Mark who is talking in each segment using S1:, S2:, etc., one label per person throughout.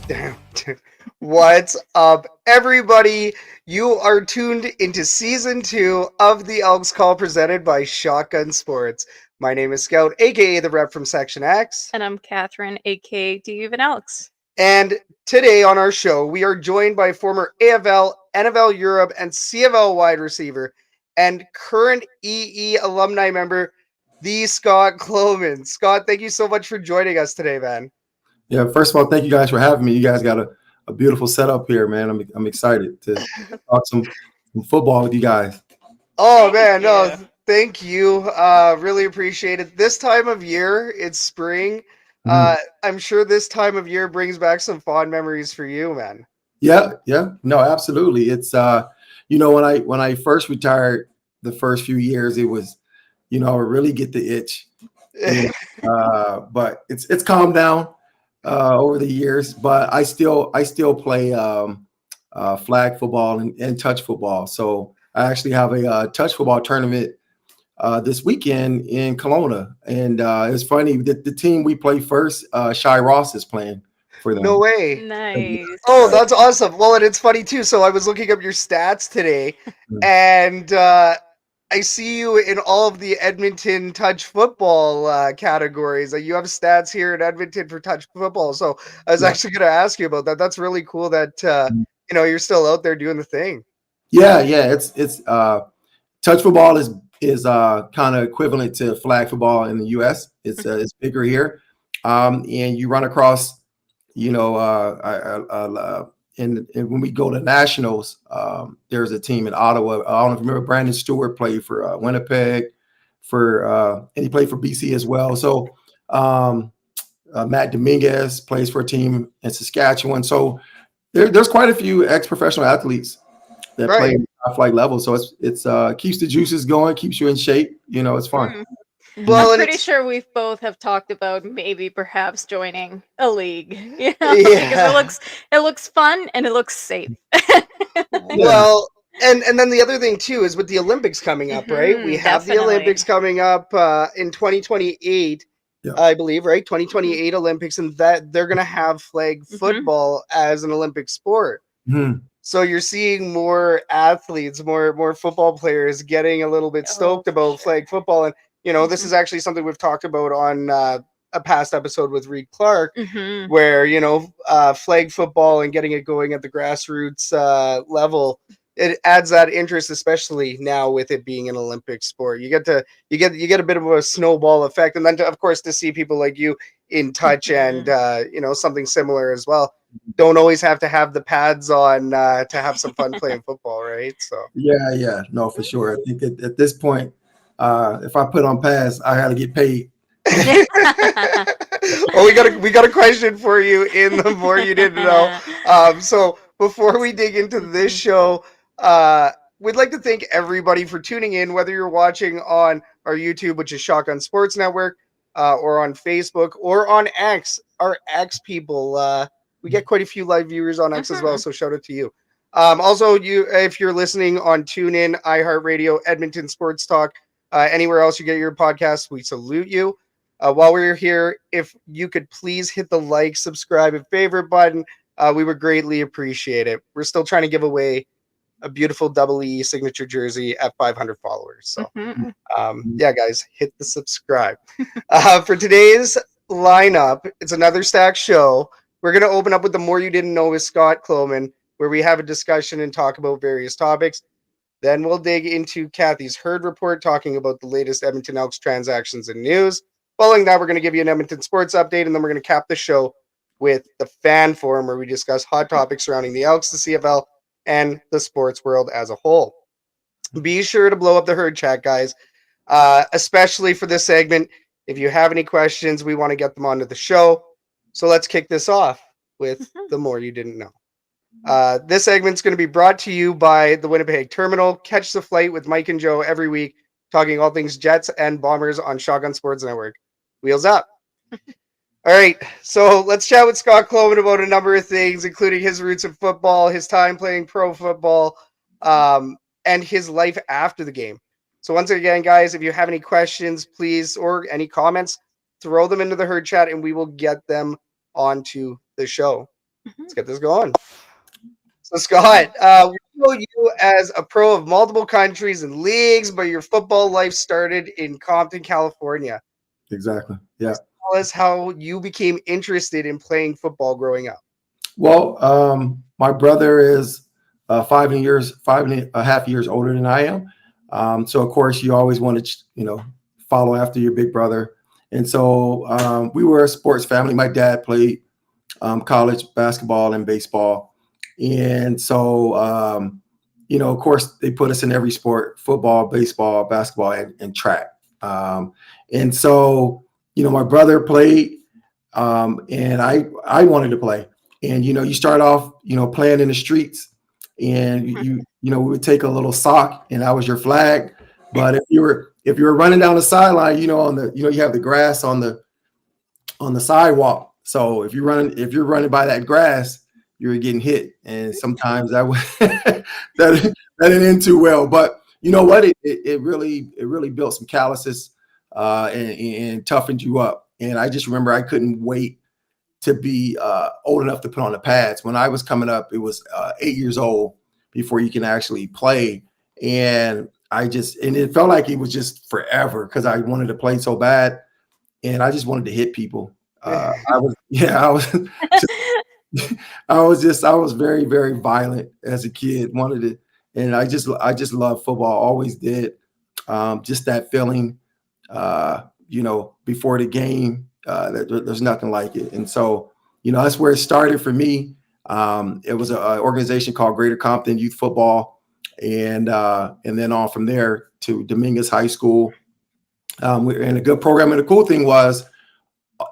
S1: Damn. What's up, everybody? You are tuned into season 2 of the Elks Call presented by Shotgun Sports. My name is Scout, aka the rep from Section X.
S2: And I'm Catherine, aka Do You Even Elks?
S1: And today on our show, we are joined by former AFL, NFL Europe, and CFL wide receiver and current EE alumni member, the Scott Cloman. Scott, thank you so much for joining us today, man.
S3: Yeah, first of all, thank you guys for having me. You guys got a beautiful setup here, man. I'm excited to talk some football with you guys.
S1: Oh, man, no, thank you. Really appreciate it. This time of year, it's spring. I'm sure this time of year brings back some fond memories for you, man.
S3: Yeah, no, absolutely. It's when I first retired, the first few years, it was, I really get the itch. But it's calmed down over the years. But I still play flag football and touch football. So I actually have a touch football tournament this weekend in Kelowna, and it's funny that the team we play first, Shy Ross is playing for them.
S1: No way.
S2: Nice.
S1: Oh, that's awesome. Well, and it's funny too. So I was looking up your stats today, and I see you in all of the Edmonton touch football categories. You have stats here in Edmonton for touch football. So I was actually going to ask you about that. That's really cool that you're still out there doing the thing.
S3: Yeah. It's touch football is kind of equivalent to flag football in the U.S. It's bigger here, and you run across, and when we go to nationals, there's a team in Ottawa. I don't know if you remember Brandon Stewart played for Winnipeg, and he played for BC as well. So Matt Dominguez plays for a team in Saskatchewan. So there's quite a few ex-professional athletes that play at flight level. So it's keeps the juices going, keeps you in shape. It's fun.
S2: Well, I'm pretty sure we both have talked about maybe perhaps joining a league. Because it looks fun and it looks safe.
S1: Well, and then the other thing too is with the Olympics coming up, right? We have the Olympics coming up in 2028, I believe, right? 2028 Olympics, and that they're going to have flag football as an Olympic sport. So you're seeing more athletes, more football players getting a little bit stoked about flag football. And, this is actually something we've talked about on a past episode with Reed Clark, where, flag football and getting it going at the grassroots level, it adds that interest, especially now with it being an Olympic sport. You get a bit of a snowball effect. And then, of course, to see people like you in touch and, something similar as well. Don't always have to have the pads on to have some fun playing football, right? So
S3: no, for sure. I think at this point, if I put on pads, I got to get paid.
S1: Well, we got a question for you in the more you didn't know. So before we dig into this show, we'd like to thank everybody for tuning in, whether you're watching on our YouTube, which is Shotgun Sports Network, or on Facebook or on X. Our X people, we get quite a few live viewers on X as well, so shout out to you. Also, if you're listening on TuneIn, iHeartRadio, Edmonton Sports Talk, anywhere else you get your podcasts, we salute you. While we're here, if you could please hit the like, subscribe, and favorite button, we would greatly appreciate it. We're still trying to give away a beautiful double E signature jersey at 500 followers. So, guys, hit the subscribe. For today's lineup, it's another stacked show. We're going to open up with the More You Didn't Know with Scott Cloman, where we have a discussion and talk about various topics. Then we'll dig into Kathy's Herd report, talking about the latest Edmonton Elks transactions and news. Following that, we're going to give you an Edmonton sports update, and then we're going to cap the show with the fan forum, where we discuss hot topics surrounding the Elks, the CFL, and the sports world as a whole. Be sure to blow up the Herd chat, guys, especially for this segment. If you have any questions, we want to get them onto the show. So let's kick this off with the More You Didn't Know. This segment's going to be brought to you by the Winnipeg Terminal. Catch the flight with Mike and Joe every week, talking all things Jets and Bombers on Shotgun Sports Network. Wheels up. All right, so let's chat with Scott Cloman about a number of things, including his roots in football, his time playing pro football, and his life after the game. So once again, guys, if you have any questions, please, or any comments, throw them into the herd chat, and we will get them onto the show. Let's get this going. So, Scott, we know you as a pro of multiple countries and leagues, but your football life started in Compton, California.
S3: Exactly. Yeah.
S1: Tell us how you became interested in playing football growing up.
S3: Well, my brother is 5.5 years older than I am. So of course you always want to, follow after your big brother. And so we were a sports family. My dad played college basketball and baseball. And so, of course they put us in every sport: football, baseball, basketball, and track. And so, my brother played, and I wanted to play. And, you start off, playing in the streets, and we would take a little sock and that was your flag. But if you were running down the sideline, you have the grass on the sidewalk. So if you're running by that grass, you're getting hit. And sometimes that didn't end too well. But you know what? It really built some calluses and toughened you up. And I just remember I couldn't wait to be old enough to put on the pads. When I was coming up, it was 8 years old before you can actually play. And it felt like it was just forever because I wanted to play so bad, and I just wanted to hit people. I was very, very violent as a kid. And I just loved football. Always did. Just that feeling, before the game. There's nothing like it. And so, that's where it started for me. It was an organization called Greater Compton Youth Football. And then on from there to Dominguez High School. We're in a good program. And the cool thing was,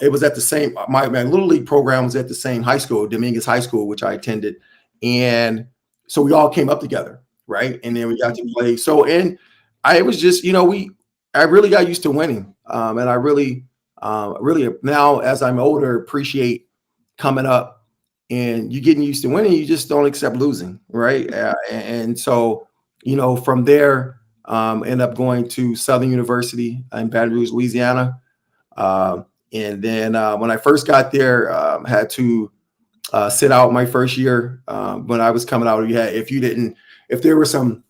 S3: it was at the same, my Little League program was at the same high school, Dominguez High School, which I attended. And so we all came up together, right? And then we got to play. So, and I was just, I really got used to winning. And I really now, as I'm older, appreciate coming up and you getting used to winning. You just don't accept losing, right? And so, from there, end up going to Southern University in Baton Rouge, Louisiana. And then when I first got there, had to sit out my first year. When I was coming out, if there were some,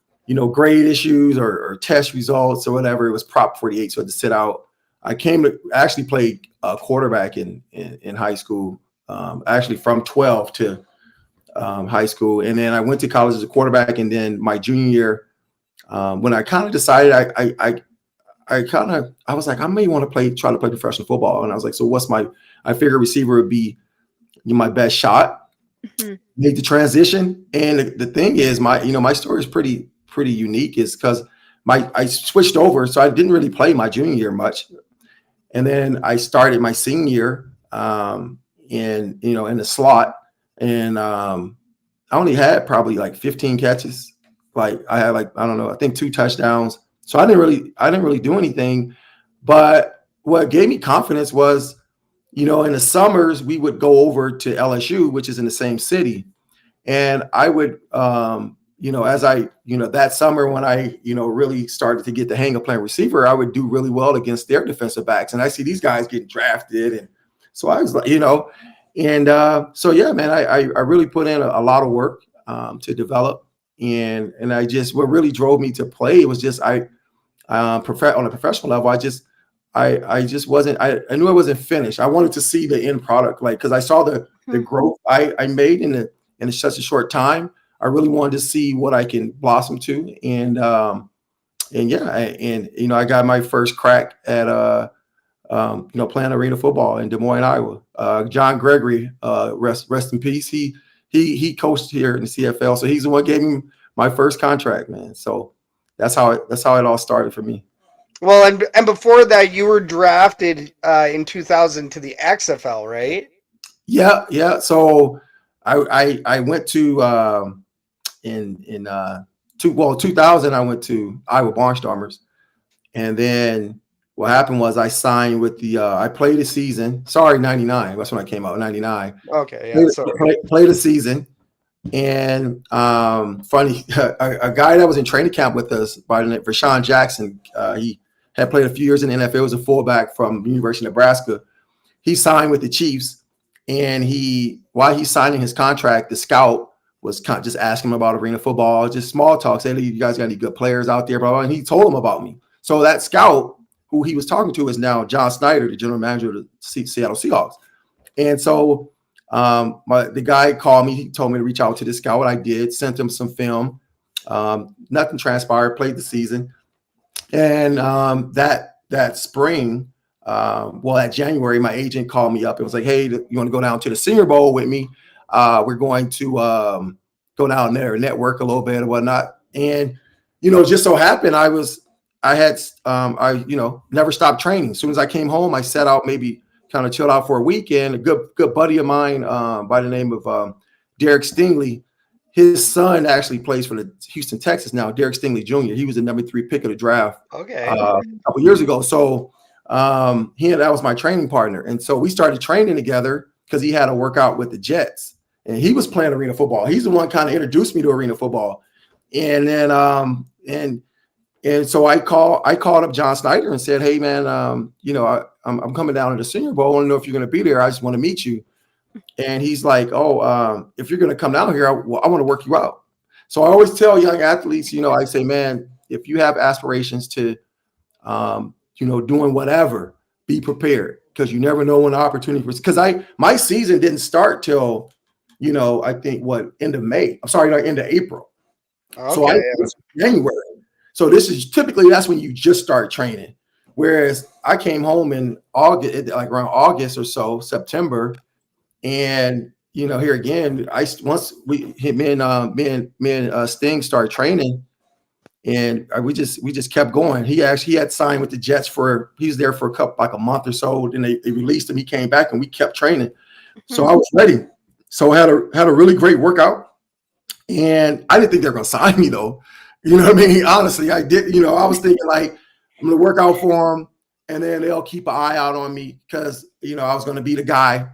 S3: grade issues or test results or whatever, it was Prop 48, so I had to sit out. I actually played quarterback in high school, actually from 12 to high school. And then I went to college as a quarterback. And then my junior year, when I kind of decided, I was like, I may want to try to play professional football. And I was like, so I figured receiver would be my best shot. Mm-hmm. Made the transition. And the thing is, my story is pretty unique, is because I switched over. So I didn't really play my junior year much. And then I started my senior year in the slot. And I only had probably like 15 catches. Like I had I think 2 touchdowns. So I didn't really do anything. But what gave me confidence was, in the summers we would go over to LSU, which is in the same city. And I would that summer when I, really started to get the hang of playing receiver, I would do really well against their defensive backs. And I see these guys getting drafted. And so I was like, so yeah, man, I really put in a lot of work to develop. And what really drove me to play was just, on a professional level, I just wasn't, I knew I wasn't finished. I wanted to see the end product, cause I saw the growth I made in such a short time. I really wanted to see what I can blossom to. And I got my first crack at, playing arena football in Des Moines, Iowa. John Gregory, rest in peace. He coached here in the CFL. So he's the one who gave me my first contract, man. So that's how it all started for me.
S1: Well, and before that, you were drafted in 2000 to the XFL, right?
S3: Yeah. So I went to in 2000, I went to Iowa Barnstormers, and then what happened was I signed with I played a season. Sorry, 99. That's when I came out. 99.
S1: Okay, yeah.
S3: Played a season, and funny, a guy that was in training camp with us by the name of Rashawn Jackson. had played a few years in the NFL. He was a fullback from the University of Nebraska. He signed with the Chiefs, and while he's signing his contract, the scout was just asking him about arena football, just small talk. Say, you guys got any good players out there, blah, blah, and he told him about me. So that scout who he was talking to is now John Snyder, the general manager of the Seattle Seahawks. And so the guy called me. He told me to reach out to this scout. I did, sent him some film. Nothing transpired, played the season. And that spring, that January, my agent called me up and was like, hey, you want to go down to the Senior Bowl with me? We're going to go down there and network a little bit and whatnot. And, just so happened I had never stopped training. As soon as I came home, I set out, maybe kind of chilled out for a weekend. A good buddy of mine by the name of Derek Stingley, his son actually plays for the Houston Texans now, Derek Stingley Jr. He was the number 3 pick of the draft a couple years ago. So that was my training partner. And so we started training together because he had a workout with the Jets. And he was playing arena football. He's the one kind of introduced me to arena football. And then and so I called up John Snyder and said, hey, man, I'm coming down to the Senior Bowl. I want to know if you're going to be there. I just want to meet you. And he's like, if you're going to come down here, I want to work you out. So I always tell young athletes, I say, man, if you have aspirations to, doing whatever, be prepared, because you never know when the opportunity was. Because my season didn't start till, I think end of May. I'm sorry, end of April. Okay. So it's January. So that's when you just start training. Whereas I came home in August, like around August or so, September. And here again, once me and Sting started training, and we just kept going. He had signed with the Jets he was there for a month or so. Then they released him. He came back, and we kept training. So I was ready. So I had a really great workout, and I didn't think they were going to sign me though. You know what I mean? Honestly, I did. I was thinking like I'm going to work out for them, and then they'll keep an eye out on me because I was going to be the guy.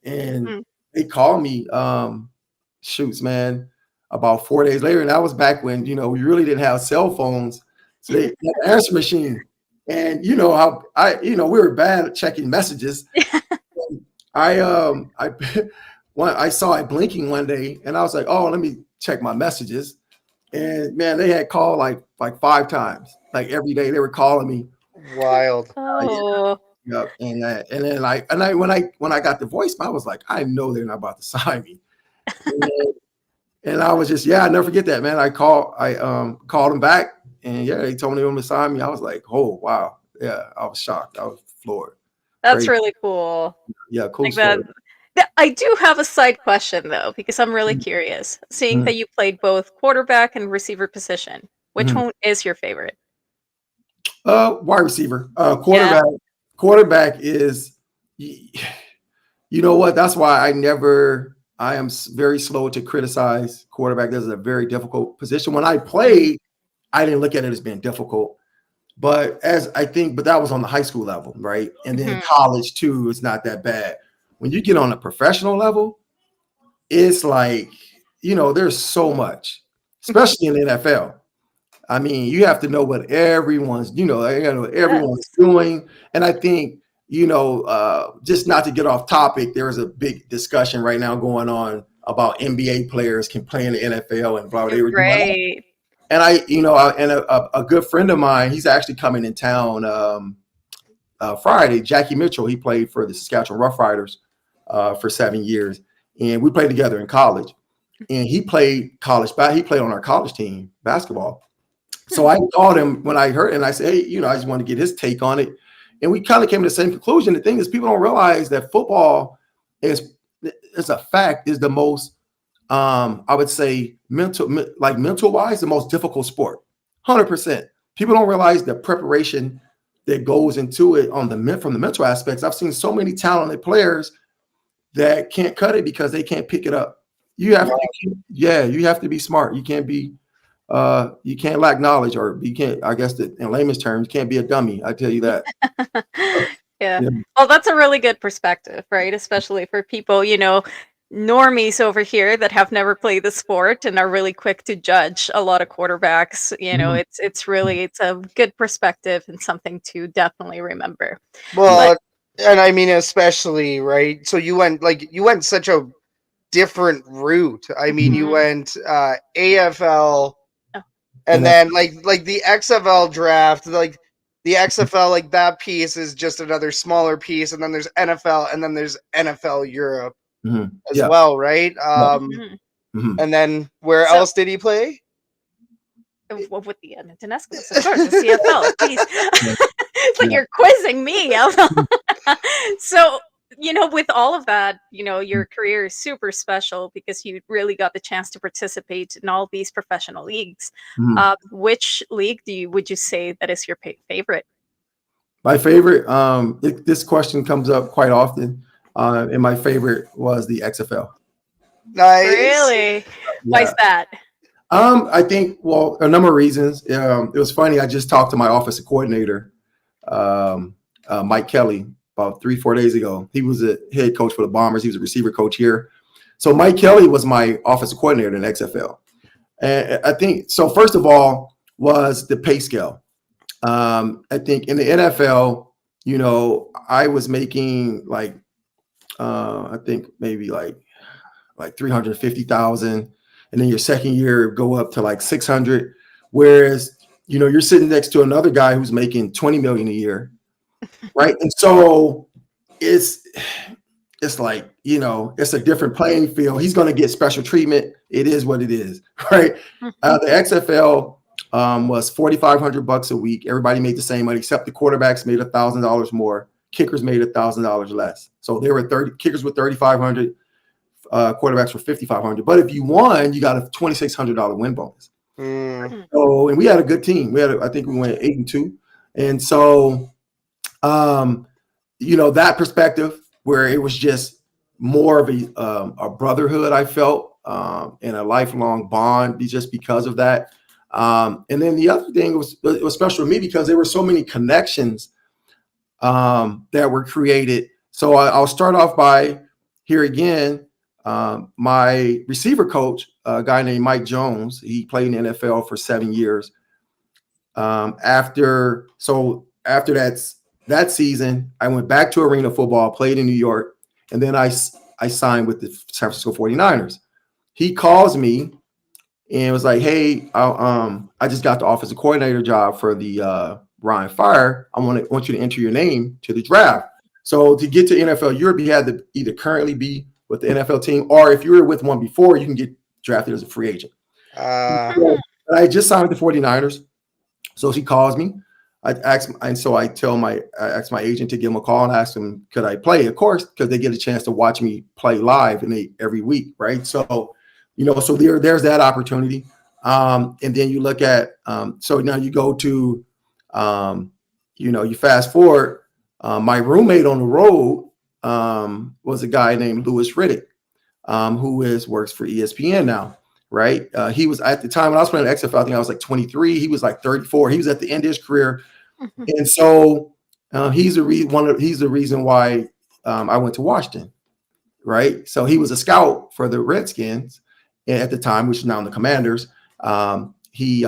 S3: And they called me, man, about 4 days later. And that was back when, we really didn't have cell phones. So they had an answer machine. And how we were bad at checking messages. I saw it blinking one day and I was like, oh, let me check my messages. And man, they had called like 5 times, like every day they were calling me.
S1: Wild.
S2: Oh.
S3: Yep. And then when I got the voicemail, I was like, I know they're not about to sign me. And I was just, I never forget that, man. I called them back, and they told me they wanted to sign me. I was like, oh wow, I was shocked. I was floored.
S2: That's really cool.
S3: Yeah, cool.
S2: Like that. I do have a side question though, because I'm really curious. Seeing that you played both quarterback and receiver position, which one is your favorite?
S3: Wide receiver. Quarterback. Yeah. Quarterback is, what? That's why I am very slow to criticize quarterback. This is a very difficult position. When I played, I didn't look at it as being difficult, but that was on the high school level, right? And then college too, it's not that bad. When you get on a professional level, it's like, there's so much, especially in the NFL. I mean, you have to know what everyone's, everyone's doing. And I think, just not to get off topic, there's a big discussion right now going on about NBA players can play in the NFL and blah, blah, blah.
S2: Right.
S3: And a good friend of mine, he's actually coming in town Friday, Jackie Mitchell. He played for the Saskatchewan Roughriders for 7 years. And we played together in college. And he played he played on our college team, basketball. So I called him when I heard, and I said, hey, I just want to get his take on it. And we kind of came to the same conclusion. The thing is, people don't realize that football is the most, I would say, mental wise, the most difficult sport. 100%. People don't realize the preparation that goes into it from the mental aspects. I've seen so many talented players that can't cut it because they can't pick it up. You have to be smart. You can't be. You can't lack knowledge, or you can't, I guess that in layman's terms, you can't be a dummy. I tell you that.
S2: Yeah. Well, that's a really good perspective, right? Especially for people, normies over here that have never played the sport and are really quick to judge a lot of quarterbacks.
S3: Mhm.
S2: It's a good perspective and something to definitely remember. But
S1: Well, and I mean, especially, right? So you went such a different route. I mean, you
S2: Mhm.
S1: went AFL,
S2: Oh,
S1: and
S3: And
S1: then like the XFL draft, like the XFL, like that piece is just another smaller piece, and then there's NFL, and then there's NFL Europe as
S3: yeah,
S1: well, right?
S3: yeah.
S2: mhm.
S3: Mhm.
S1: And then where
S2: So
S1: else did he play?
S2: with the Edmonton Elks, of course, the CFL. Jeez.
S3: Yeah,
S2: It's like
S3: yeah.
S2: you're quizzing me. So, with all of that, your career is super special because you really got the chance to participate in all these professional leagues.
S3: Mhm.
S2: Which league would you say that is your favorite?
S3: My favorite, this question comes up quite often, and my favorite was the XFL.
S1: Nice.
S2: Really? Why's
S3: Yeah.
S2: that?
S3: I think, well, a number of reasons. It was funny. I just talked to my offensive coordinator, um, Mike Kelly, about 3, 4 days ago. He was a head coach for the Bombers. He was a receiver coach here. So Mike Kelly was my offensive coordinator in XFL. And I think, so first of all, was the pay scale. I think in the NFL, I was making like, I think maybe like 350,000, and then your second year go up to like 600. Whereas, you're sitting next to another guy who's making 20 million a year, right? And so it's it's like, it's a different playing field. He's going to get special treatment. It is what it is, right? The XFL was $4,500 a week. Everybody made the same money except the quarterbacks made $1,000 more. Kickers made $1,000 less. So they were kickers with 3,500. Quarterbacks were 5,500. But if you won, you got a $2,600 win bonus.
S1: Mm.
S3: So, and we had a good team. I think we went 8-2, and so, that perspective where it was just more of a brotherhood. I felt, and a lifelong bond, just because of that. And then the other thing it was special to me because there were so many connections that were created. So I'll start off by here again. My receiver coach, a guy named Mike Jones, he played in the NFL for 7 years. After that season, I went back to arena football, played in New York, and then I signed with the San Francisco 49ers. He calls me and was like, "Hey, I just got the offensive coordinator job for the Ryan Fire. I want you to enter your name to the draft." So to get to NFL Europe, you had to either currently be with the NFL team, or if you were with one before, you can get drafted as a free agent. So I just signed with the 49ers. So she calls me. I asked my agent to give him a call and ask him, could I play? Of course, because they get a chance to watch me play live every week, right? So, so there's that opportunity. And then you look at, so now you go to, you fast forward. My roommate on the road was a guy named Louis Riddick, who works for ESPN now. Right. He was at the time when I was playing XFL, I think I was like 23. He was like 34. He was at the end of his career. And so he's the reason why I went to Washington. Right. So he was a scout for the Redskins at the time, which is now the Commanders. He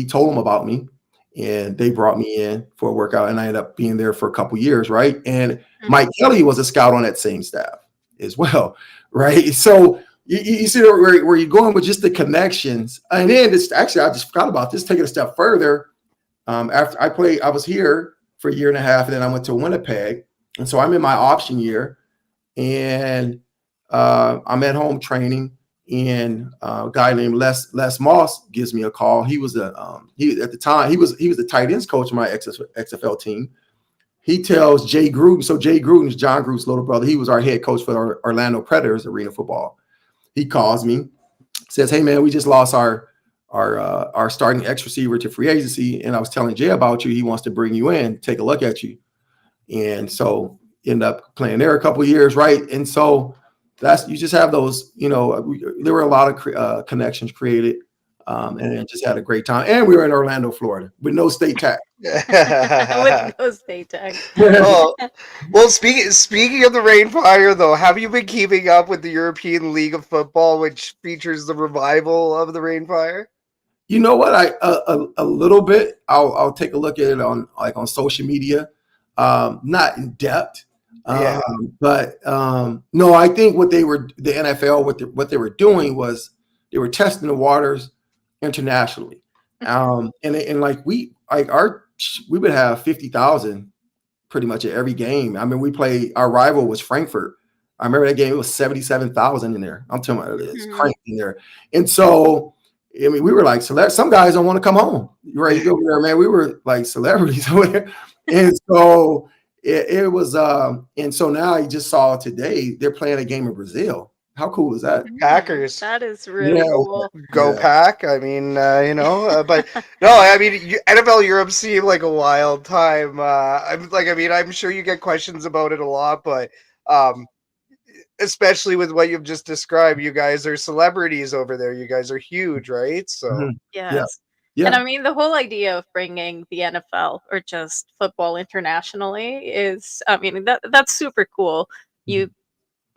S3: told him about me, and they brought me in for a workout, and I ended up being there for a couple years. Right. And Mike Kelly was a scout on that same staff as well. Right. So you see where you're going with just the connections. And then I just forgot about this, take it a step further. After I was here for a year and a half, and then I went to Winnipeg. And so I'm in my option year, and I'm at home training, and a guy named Les Moss gives me a call. He was at the time, he was the tight ends coach of my XFL team. He tells Jay Gruden. So Jay Gruden is John Gruden's little brother. He was our head coach for the Orlando Predators arena football. He calls me, says, "Hey man, we just lost our starting X receiver to free agency, and I was telling Jay about you. He wants to bring you in, take a look at you." And so end up playing there a couple of years, right? And so you just have those. There were a lot of connections created and just had a great time. And we were in Orlando, Florida, with no state tax.
S2: With no state tax.
S1: Oh, well, speaking of the Rainfire, though, have you been keeping up with the European League of Football, which features the revival of the Rainfire?
S3: You know what? A little bit. I'll take a look at it on social media, not in depth.
S1: Yeah.
S3: But no, I think the NFL, what they were doing was they were testing the waters internationally. And like we would have 50,000 pretty much at every game. I mean, our rival was Frankfurt. I remember that game, it was 77,000 in there. I'm telling you, it's crazy in there. And so, I mean, we were like, some guys don't want to come home. You're ready to go there, man. We were like celebrities over there. And so it was, and so now I just saw today, they're playing a game in Brazil. How cool is that?
S1: Packers.
S2: That is really cool.
S1: Go Pack. I mean, but no, I mean, NFL Europe seemed like a wild time. I'm sure you get questions about it a lot, but especially with what you've just described, you guys are celebrities over there. You guys are huge, right? So
S2: Yes.
S3: Yeah.
S2: And I mean, the whole idea of bringing the NFL or just football internationally is, I mean, that's super cool.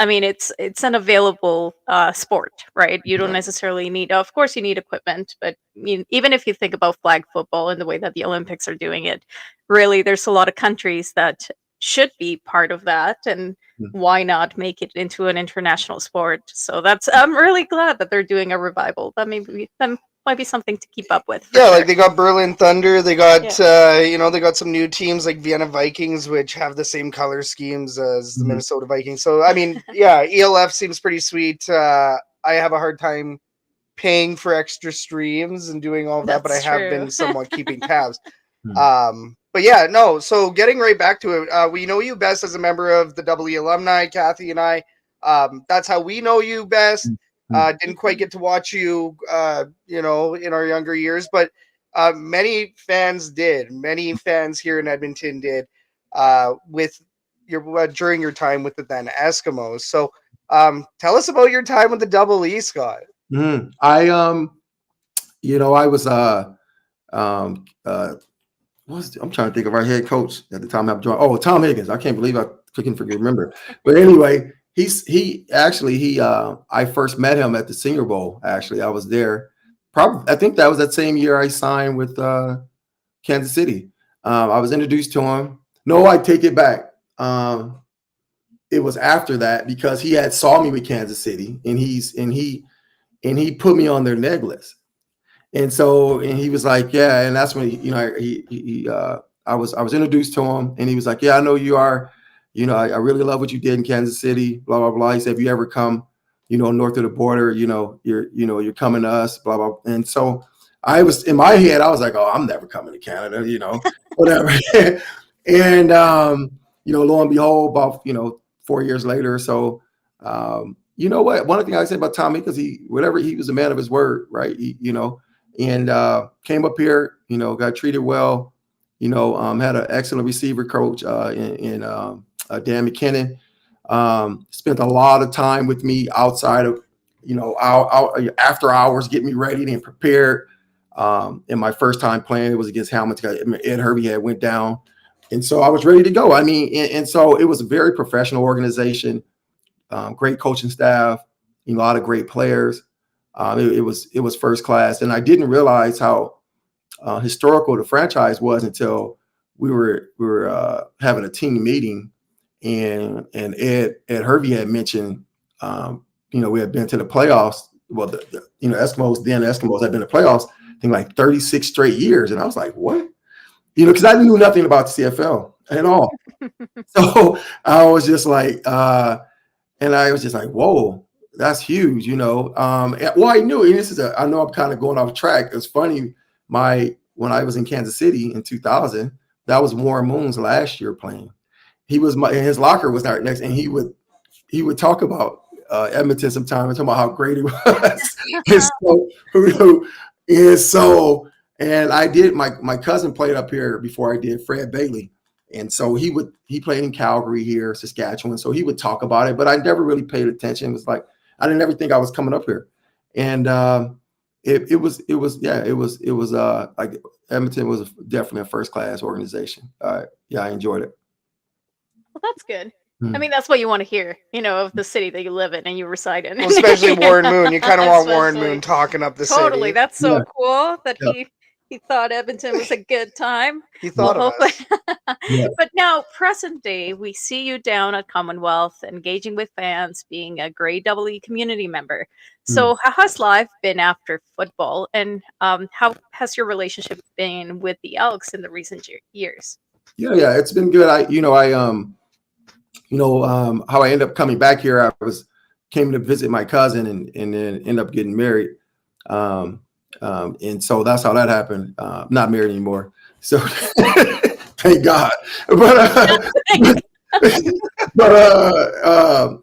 S2: I mean, it's an available sport, right? You don't necessarily need, of course, you need equipment, but even if you think about flag football and the way that the Olympics are doing it, really, there's a lot of countries that should be part of that, and why not make it into an international sport? So I'm really glad that they're doing a revival. That might be something to keep up with.
S1: Yeah, like they got Berlin Thunder, they got they got some new teams like Vienna Vikings, which have the same color schemes as the Minnesota Vikings. So I mean, yeah, ELF seems pretty sweet. I have a hard time paying for extra streams and doing all of that, but I have been somewhat keeping tabs. But yeah, no. So getting right back to it, we know you best as a member of the W alumni, Kathy and I. That's how we know you best. Didn't quite get to watch you, in our younger years, but many fans did. Many fans here in Edmonton did, with during your time with the then Eskimos. So, tell us about your time with the Double E, Scott.
S3: I was I'm trying to think of our head coach at the time. Tom Higgins. I can't believe I couldn't remember. But anyway. I first met him at the Senior Bowl. Actually, I was there. I think that was that same year I signed with Kansas City. I was introduced to him. No, I take it back. It was after that because he had saw me with Kansas City, and he put me on their neg list. And so, and he was like, yeah, and that's when I was introduced to him, and he was like, yeah, I know you are. I really love what you did in Kansas City, blah, blah, blah. He said, if you ever come, north of the border, you're coming to us, blah, blah. And so I was in my head, I was like, oh, I'm never coming to Canada, whatever. And, lo and behold, about, 4 years later or so, you know what? One of the things I say about Tommy, because he was a man of his word, right? And came up here, got treated well, had an excellent receiver coach in Dan McKinnon. Spent a lot of time with me outside of, after hours, getting me ready and prepared. And my first time playing, it was against Hamilton. Ed Hervey had went down. And so I was ready to go. I mean, and so it was a very professional organization, great coaching staff, a lot of great players. It was first class. And I didn't realize how historical the franchise was until we were having a team meeting. And Ed Hervey had mentioned, we had been to the playoffs. Well, the Eskimos had been to the playoffs, I think like 36 straight years. And I was like, what? Because I knew nothing about the CFL at all. So I was just like, whoa, that's huge, well, I knew, and I know I'm kind of going off track. It's funny, when I was in Kansas City in 2000, that was Warren Moon's last year playing. His locker was right next, and he would talk about Edmonton sometimes, talking about how great he was. And I did. My cousin played up here before I did, Fred Bailey, and so he played in Calgary here, Saskatchewan. So he would talk about it, but I never really paid attention. It was like I didn't ever think I was coming up here, and it was like Edmonton was definitely a first class organization. Yeah, I enjoyed it.
S2: Well, that's good. I
S3: Mm.
S2: mean, that's what you want to hear, of the city that you live in and you reside in.
S1: Well, especially Warren Moon. You kind of want Warren
S2: Especially.
S1: Moon talking up the
S2: Totally.
S1: city.
S2: That's so
S3: Yeah.
S2: cool that
S3: Yeah.
S2: he thought Edmonton was a good time.
S1: He thought of
S2: hopefully.
S1: us.
S3: Yeah.
S2: But now, present day, we see you down at Commonwealth, engaging with fans, being a grade EE community member. So, how has life been after football, and how has your relationship been with the Elks in the recent years?
S3: Yeah, it's been good. How I ended up coming back here. Came to visit my cousin and then ended up getting married. And so that's how that happened. Not married anymore. So thank God.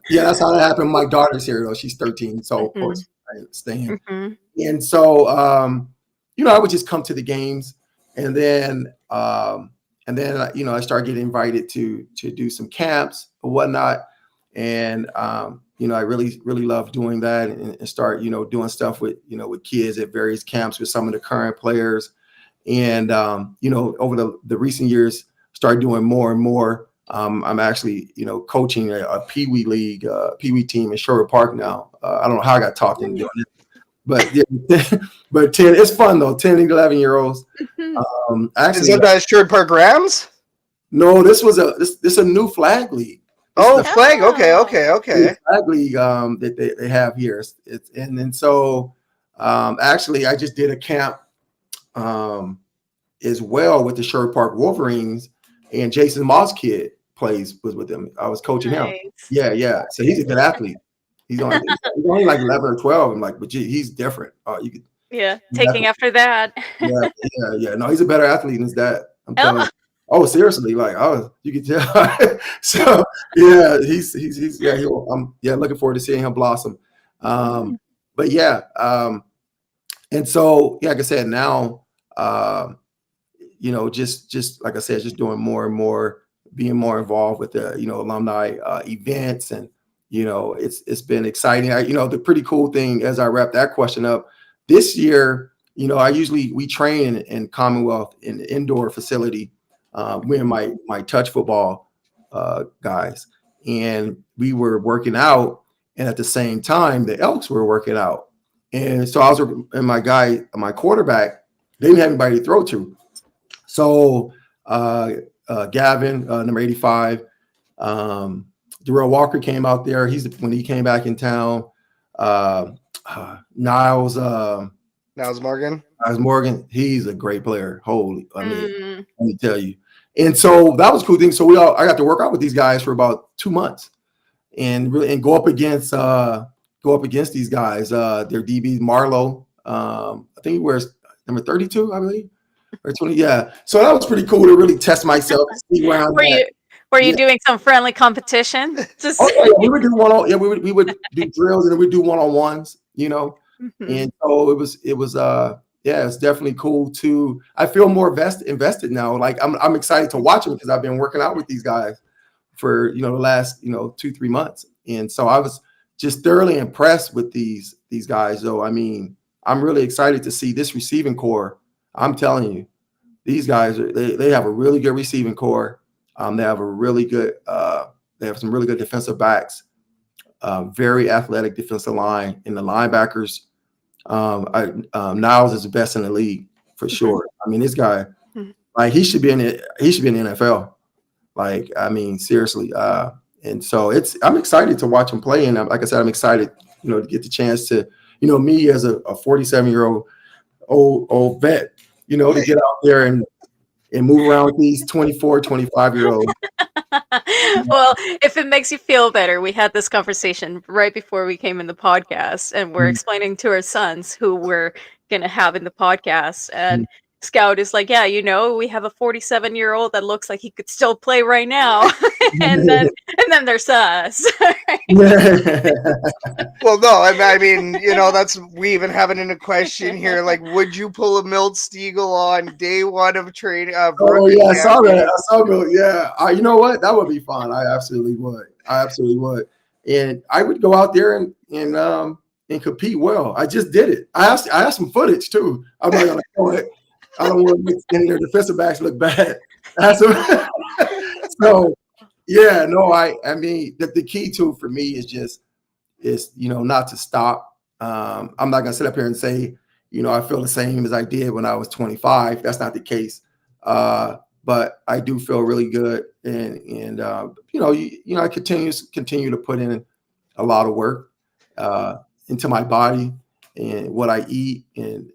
S3: Yeah, that's how that happened. My daughter's here though. She's 13. So of course I staying. And so I would just come to the games, and then I started getting invited to do some camps or whatnot. And I really love doing that, and start doing stuff with kids at various camps with some of the current players. And over the recent years, started doing more and more. I'm actually coaching a Pee Wee league, Pee Wee team in Sherwood Park now. I don't know how I got talked into doing it, but yeah, but 10, it's fun though. 10 and 11-year-olds. Actually,
S1: Is that Sherwood Park Rams?
S3: No, this a new flag league.
S1: Oh, flag. Okay.
S3: Flag league that they have here. So actually I just did a camp as well with the Sherwood Park Wolverines, and Jason Moss kid was with them. I was coaching him. Yeah. So he's a good athlete. He's only like 11 or 12. I'm like, but he's different.
S2: Taking after that.
S3: Yeah. No, he's a better athlete than his dad. I'm telling you. Oh, seriously, you can tell. So yeah, he's I'm looking forward to seeing him blossom. But yeah, and so like I said, now just like I said, just doing more and more, being more involved with the alumni events, and it's been exciting. The pretty cool thing, as I wrap that question up, this year, we train in Commonwealth in the indoor facility. Me and my touch football guys, and we were working out, and at the same time the Elks were working out, and so my quarterback, they didn't have anybody to throw to, so Gavin, number 85, Darrell Walker came out there. When he came back in town. Niles Morgan, he's a great player. Let me tell you. And so that was a cool thing. So I got to work out with these guys for about 2 months, and go up against these guys. Their DB Marlowe, I think he wears number 32, I believe, or 20. Yeah. So that was pretty cool to really test myself. See where I'm at.
S2: Were you doing some friendly competition?
S3: We would do we would do drills, and then we'd do one-on-ones, And so it was it's definitely cool I feel more invested now. Like I'm excited to watch them, because I've been working out with these guys for the last 2-3 months, and so I was just thoroughly impressed with these guys. Though I mean, I'm really excited to see this receiving core. I'm telling you, these guys they have a really good receiving core. They have some really good defensive backs, very athletic defensive line, and the linebackers. Niles is the best in the league for sure. I mean, this guy, like he should be in the NFL. Like, I mean, seriously. And so I'm excited to watch him play. And like I said, I'm excited, to get the chance to, me as a 47-year-old old vet, to get out there and move around with these 24, 25-year-olds.
S2: Well, if it makes you feel better, we had this conversation right before we came in the podcast, and we're explaining to our sons who we're going to have in the podcast. And Scout is like, we have a 47-year-old that looks like he could still play right now. and then there's us.
S1: Well, no, I mean, we even have it in a question here. Like, would you pull a Milt Stiegel on day one of training?
S3: I saw that. I saw Milt. Yeah. You know what? That would be fun. I absolutely would. And I would go out there and and compete well. I just did it. I asked some footage too. I'm not gonna show it. I don't want to make any of their defensive backs look bad. So yeah, no, I mean the key to for me is not to stop. I'm not gonna sit up here and say, I feel the same as I did when I was 25. That's not the case. But I do feel really good, and I continue to put in a lot of work into my body and what I eat, and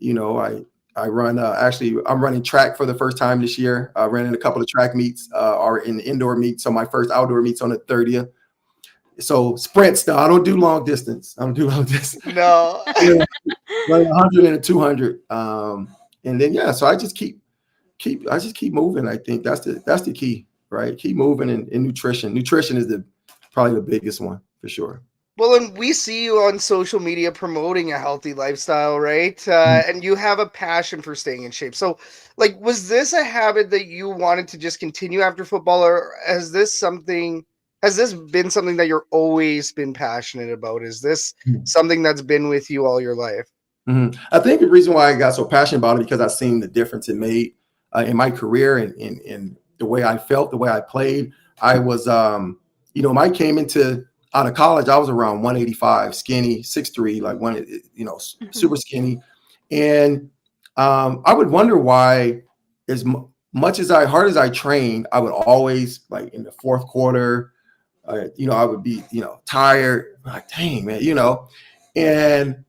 S3: I run. Actually, I'm running track for the first time this year. I ran in a couple of track meets, or in the indoor meets. So my first outdoor meets on the 30th. So sprints, though. I don't do long distance. I don't do long distance.
S1: No.
S3: Like 100 and a 200. And then so I just keep moving. I think that's the key, right? Keep moving, and nutrition. Nutrition is probably the biggest one for sure.
S1: Well, and we see you on social media promoting a healthy lifestyle, right? And you have a passion for staying in shape. So, like, was this a habit that you wanted to just continue after football, or has this been something that you're always been passionate about? Is this something that's been with you all your life?
S3: I think the reason why I got so passionate about it because I've seen the difference it made in my career and in the way I felt, the way I played. I was, when I came out of college, I was around 185, skinny, 6'3", like super skinny. And I would wonder why, as much as hard as I trained, I would always, like in the fourth quarter, I would be, tired, like, dang, man, and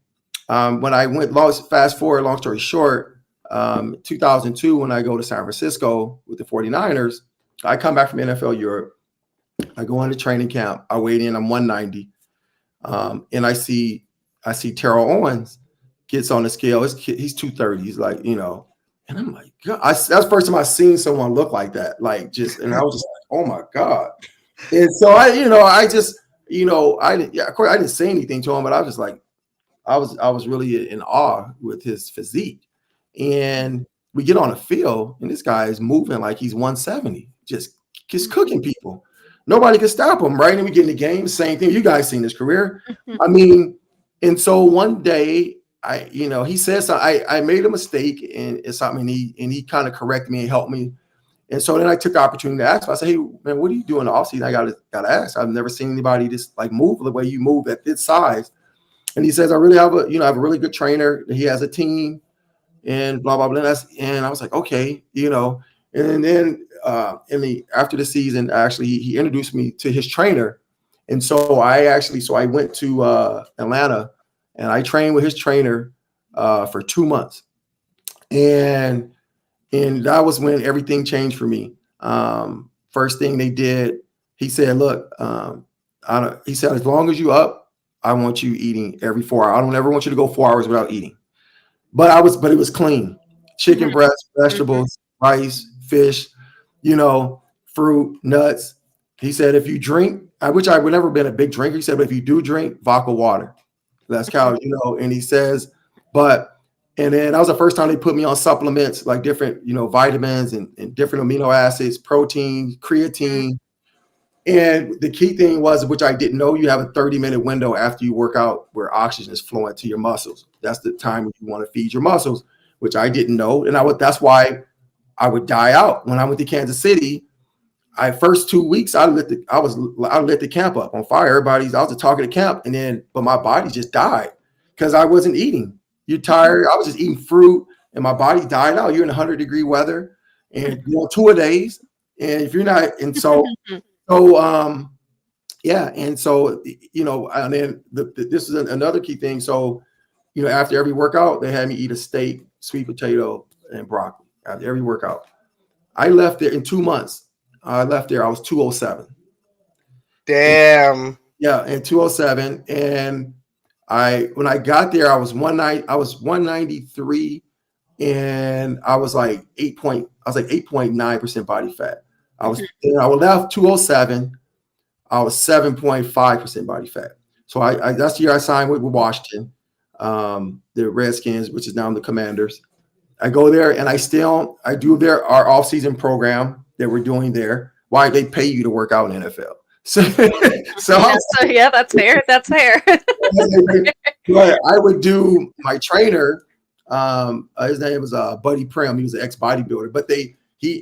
S3: when I went fast forward, long story short, 2002, when I go to San Francisco with the 49ers, I come back from NFL Europe. I go into training camp. I weighed in. I'm 190, and I see Terrell Owens gets on the scale. He's 230. He's like, and I'm like, God, that's the first time I seen someone look like that. And I was just like, oh my God. And so I didn't say anything to him, but I was just like, I was really in awe with his physique. And we get on the field, and this guy is moving like he's 170, just cooking people. Nobody can stop him, right? And we get in the game, same thing. You guys seen his career. I mean, and so one day, he says I made a mistake and something, and he kind of corrected me and helped me. And so then I took the opportunity to ask him. I said, hey, man, what do you do in the offseason? I gotta ask. I've never seen anybody just like move the way you move at this size. And he says, I really have I have a really good trainer. He has a team and blah, blah, blah. And I was like, okay, and then after the season, actually, he introduced me to his trainer. And so I went to Atlanta, and I trained with his trainer for 2 months. And that was when everything changed for me. First thing they did, he said, look, he said, as long as you up, I want you eating every 4 hours. I don't ever want you to go 4 hours without eating. But it was clean. Chicken breast, vegetables, rice, fish, fruit, nuts. He said, if you drink, which I would never been a big drinker. He said, but if you do drink, vodka water, less calories, and he says, and then that was the first time they put me on supplements, like different, vitamins and different amino acids, protein, creatine. And the key thing was, which I didn't know, you have a 30-minute window after you work out where oxygen is flowing to your muscles. That's the time when you want to feed your muscles, which I didn't know. And that's why I would die out. When I went to Kansas City, first 2 weeks, I lit the camp up on fire. I was just talking to camp, but my body just died because I wasn't eating. You're tired. I was just eating fruit, and my body died out. You're in 100-degree weather, and 2 days, and if you're not, and so. And so, and then this is another key thing. So, after every workout, they had me eat a steak, sweet potato, and broccoli after every workout. I left there in 2 months. I was 207.
S1: Damn.
S3: And 207. And when I got there, I was 193, and I was like 8.9% body fat. I left 207. I was 7.5% body fat. So that's the year I signed with Washington, the Redskins, which is now the Commanders. I go there, and I do our off-season program that we're doing there. Why they pay you to work out in the NFL. So,
S2: Yeah, that's fair. That's fair.
S3: but I would do my trainer. His name was Buddy Prim. He was an ex bodybuilder, but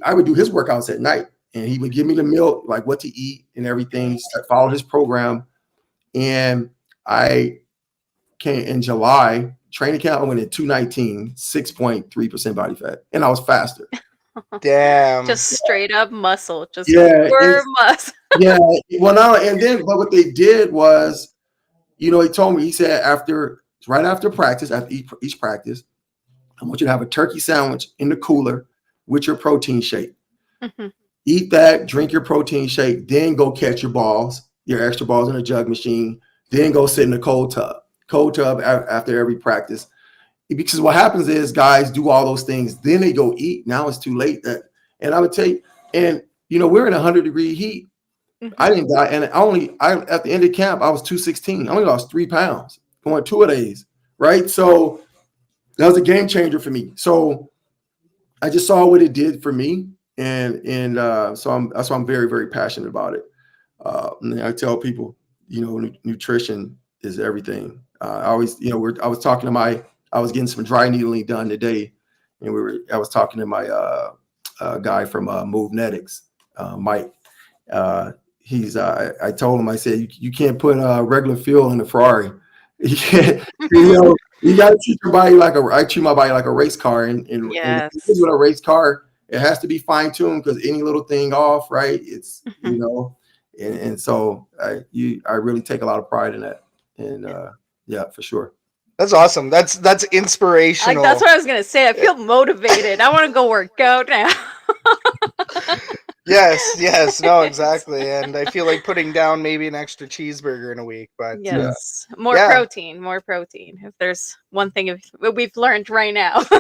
S3: I would do his workouts at night, and he would give me the milk, like what to eat and everything. So I followed his program, and I came in July training camp. I went at 219, 6.3% body fat, and I was faster.
S1: Damn.
S2: Just straight up muscle. Just
S3: Yeah,
S2: muscle.
S3: yeah. Well, now and then, but what they did was, he told me, he said right after practice, after each practice, I want you to have a turkey sandwich in the cooler with your protein shake.
S2: Mm-hmm.
S3: Eat that, drink your protein shake, then go catch your extra balls in a jug machine, then go sit in the cold tub after every practice. Because what happens is guys do all those things, then they go eat. Now it's too late. And I would tell you, and we're in 100-degree heat.
S2: Mm-hmm.
S3: I didn't die, and at the end of camp, I was 216. I only lost 3 pounds going 2 days, right? So that was a game changer for me. So I just saw what it did for me, and so that's why I'm very, very passionate about it. And I tell people, nutrition is everything. I was getting some dry needling done today, and I was talking to my guy from Movenetics, Mike. I told him, I said, you can't put regular fuel in the Ferrari. You can't, you got to treat your body I treat my body like a race car, and
S2: yes.
S3: with a race car, it has to be fine tuned, because any little thing off, right? It's and so I really take a lot of pride in that, and yeah, for sure.
S1: That's awesome. That's inspirational.
S2: That's what I was gonna say. I feel motivated. I want to go work out now.
S1: Yes, no, exactly. And I feel like putting down maybe an extra cheeseburger in a week, but
S2: yes, more protein. If there's one thing we've learned right now,
S3: just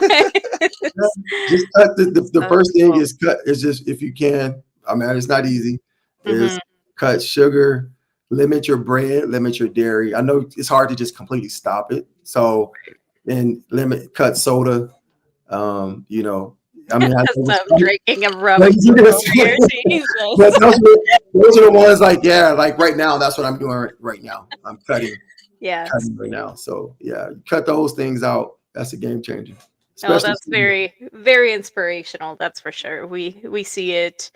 S3: cut the first thing is cut. It's just, if you can. I mean, it's not easy. Is cut sugar, limit your bread, limit your dairy. I know it's hard to just completely stop it. So, and cut soda. I mean,
S2: stop drinking and rubbing.
S3: Those are the ones like right now. That's what I'm doing right now. I'm cutting right now. So yeah, cut those things out. That's a game changer.
S2: That's very, very inspirational. That's for sure. We see it.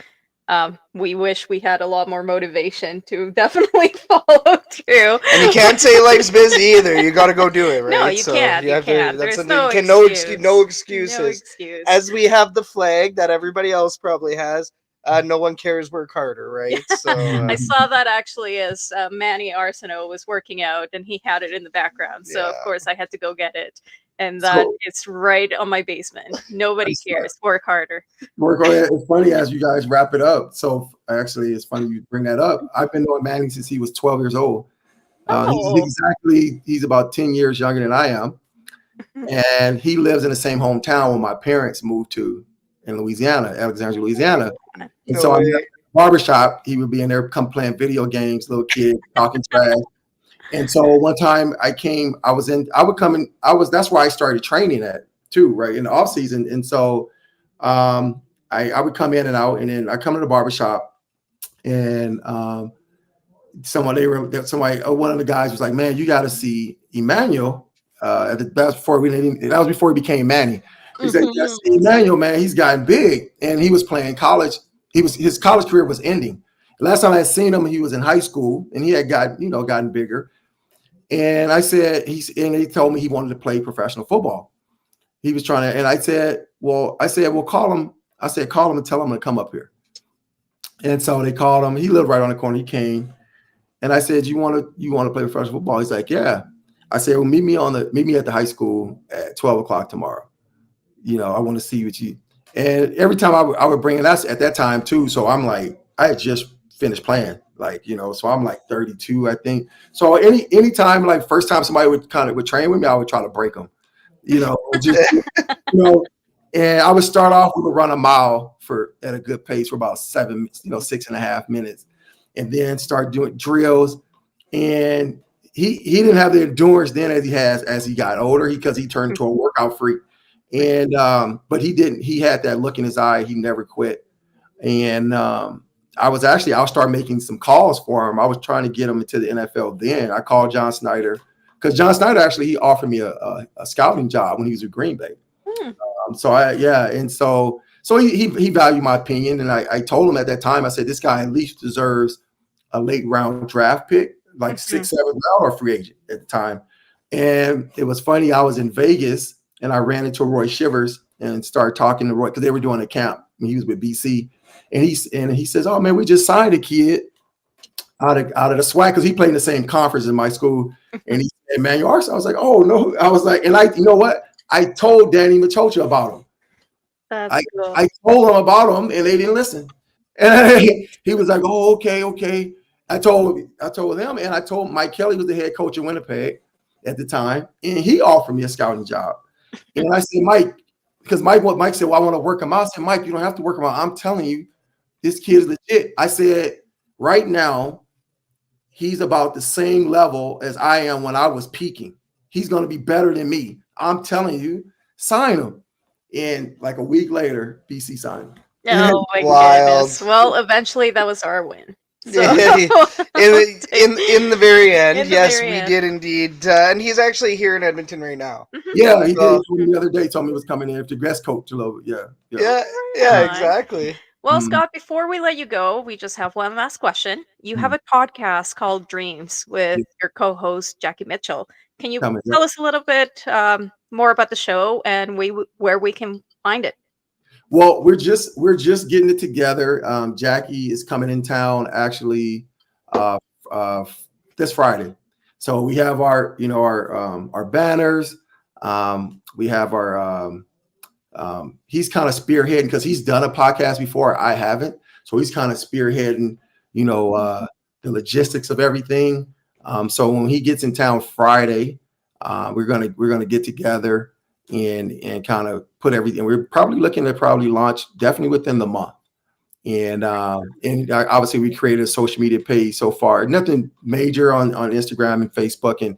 S2: We wish we had a lot more motivation to definitely follow through.
S1: And you can't say life's busy either. You got to go do it, right?
S2: No, you can't. You can't. There's no excuses.
S1: No excuses. As we have the flag that everybody else probably has, no one cares, work harder, right? So
S2: I saw that actually as Manny Arsenault was working out, and he had it in the background. So of course I had to go get it. And it's right on my basement. Nobody cares. Work harder.
S3: It's funny as you guys wrap it up. So actually, it's funny you bring that up. I've been knowing Manny since he was 12 years old. He's about 10 years younger than I am. And he lives in the same hometown where my parents moved to in Louisiana, Alexandria, Louisiana. And so I'm in the barbershop. He would be in there, come playing video games, little kid, talking trash. And so one time that's where I started training at too, right, in the off season. And so I would come in and out, and then I come to the barbershop, and one of the guys was like, man, you got to see Emmanuel. That was before he became Manny. He said, yes, Emmanuel, man, he's gotten big, and he was playing college. His college career was ending. Last time I had seen him, he was in high school, and he had gotten bigger. And I said, he told me he wanted to play professional football. He was trying to, and I said, well, call him. I said, call him and tell him to come up here. And so they called him. He lived right on the corner. He came, and I said, you want to play professional football? He's like, yeah. I said, well, meet me at the high school at 12:00 tomorrow. I want to see what you. And every time I would bring it, that's at that time too. So I'm like, I had just finished playing, so I'm like 32, I think. So any time, like first time somebody would train with me, I would try to break them, and I would start off with a run a mile at a good pace for about 6.5 minutes, and then start doing drills. And he didn't have the endurance then as he has as he got older, because he turned into a workout freak. And but he had that look in his eye. He never quit. And I'll start making some calls for him. I was trying to get him into the NFL then. I called John Snyder because John Snyder actually he offered me a scouting job when he was at Green Bay. So he valued my opinion, and I told him at that time, I said, this guy at least deserves a late round draft pick, like 6th, 7th round, or free agent at the time. And it was funny. I was in Vegas and I ran into Roy Shivers and started talking to Roy because they were doing a camp when he was with BC. And he says, "Oh man, we just signed a kid out of the SWAC because he played in the same conference in my school." And he said, "Man, you are." So I was like, "Oh no!" I was like, you know what? I told Danny Machocha about him.
S2: Cool.
S3: I told him about him, and they didn't listen. And he was like, "Oh, okay." I told him, and I told Mike Kelly was the head coach of Winnipeg at the time, and he offered me a scouting job. And I said, Mike, because Mike said, "Well, I want to work him out." I said, "Mike, you don't have to work him out. I'm telling you, this kid is legit." I said, "Right now, he's about the same level as I am when I was peaking. He's going to be better than me. I'm telling you, sign him." And like a week later, BC signed him.
S2: Oh my
S1: Wild.
S2: goodness. Well, eventually that was our win. So,
S1: in the very end,
S2: In the
S1: yes,
S2: very
S1: we
S2: end.
S1: did indeed. And he's actually here in Edmonton right now.
S3: Yeah, he
S1: So-
S3: did the other day. Told me he was coming in to guest coach a little bit. Yeah.
S1: Yeah,
S2: Right.
S1: exactly.
S2: Well,
S3: Mhm.
S2: Scott, before we let you go, we just have one last question. You have a podcast called Dreams with your co-host Jackie Mitchell. Can you
S3: Tell me,
S2: tell us a little bit more about the show and where we can find it?
S3: Well, we're just getting it together. Jackie is coming in town actually this Friday. So we have our banners. We have our he's kind of spearheading because he's done a podcast before. I haven't. So he's kind of spearheading, the logistics of everything. So when he gets in town Friday, we're gonna get together and kind of put everything. We're probably looking to launch definitely within the month. And obviously we created a social media page so far. Nothing major on Instagram and Facebook, and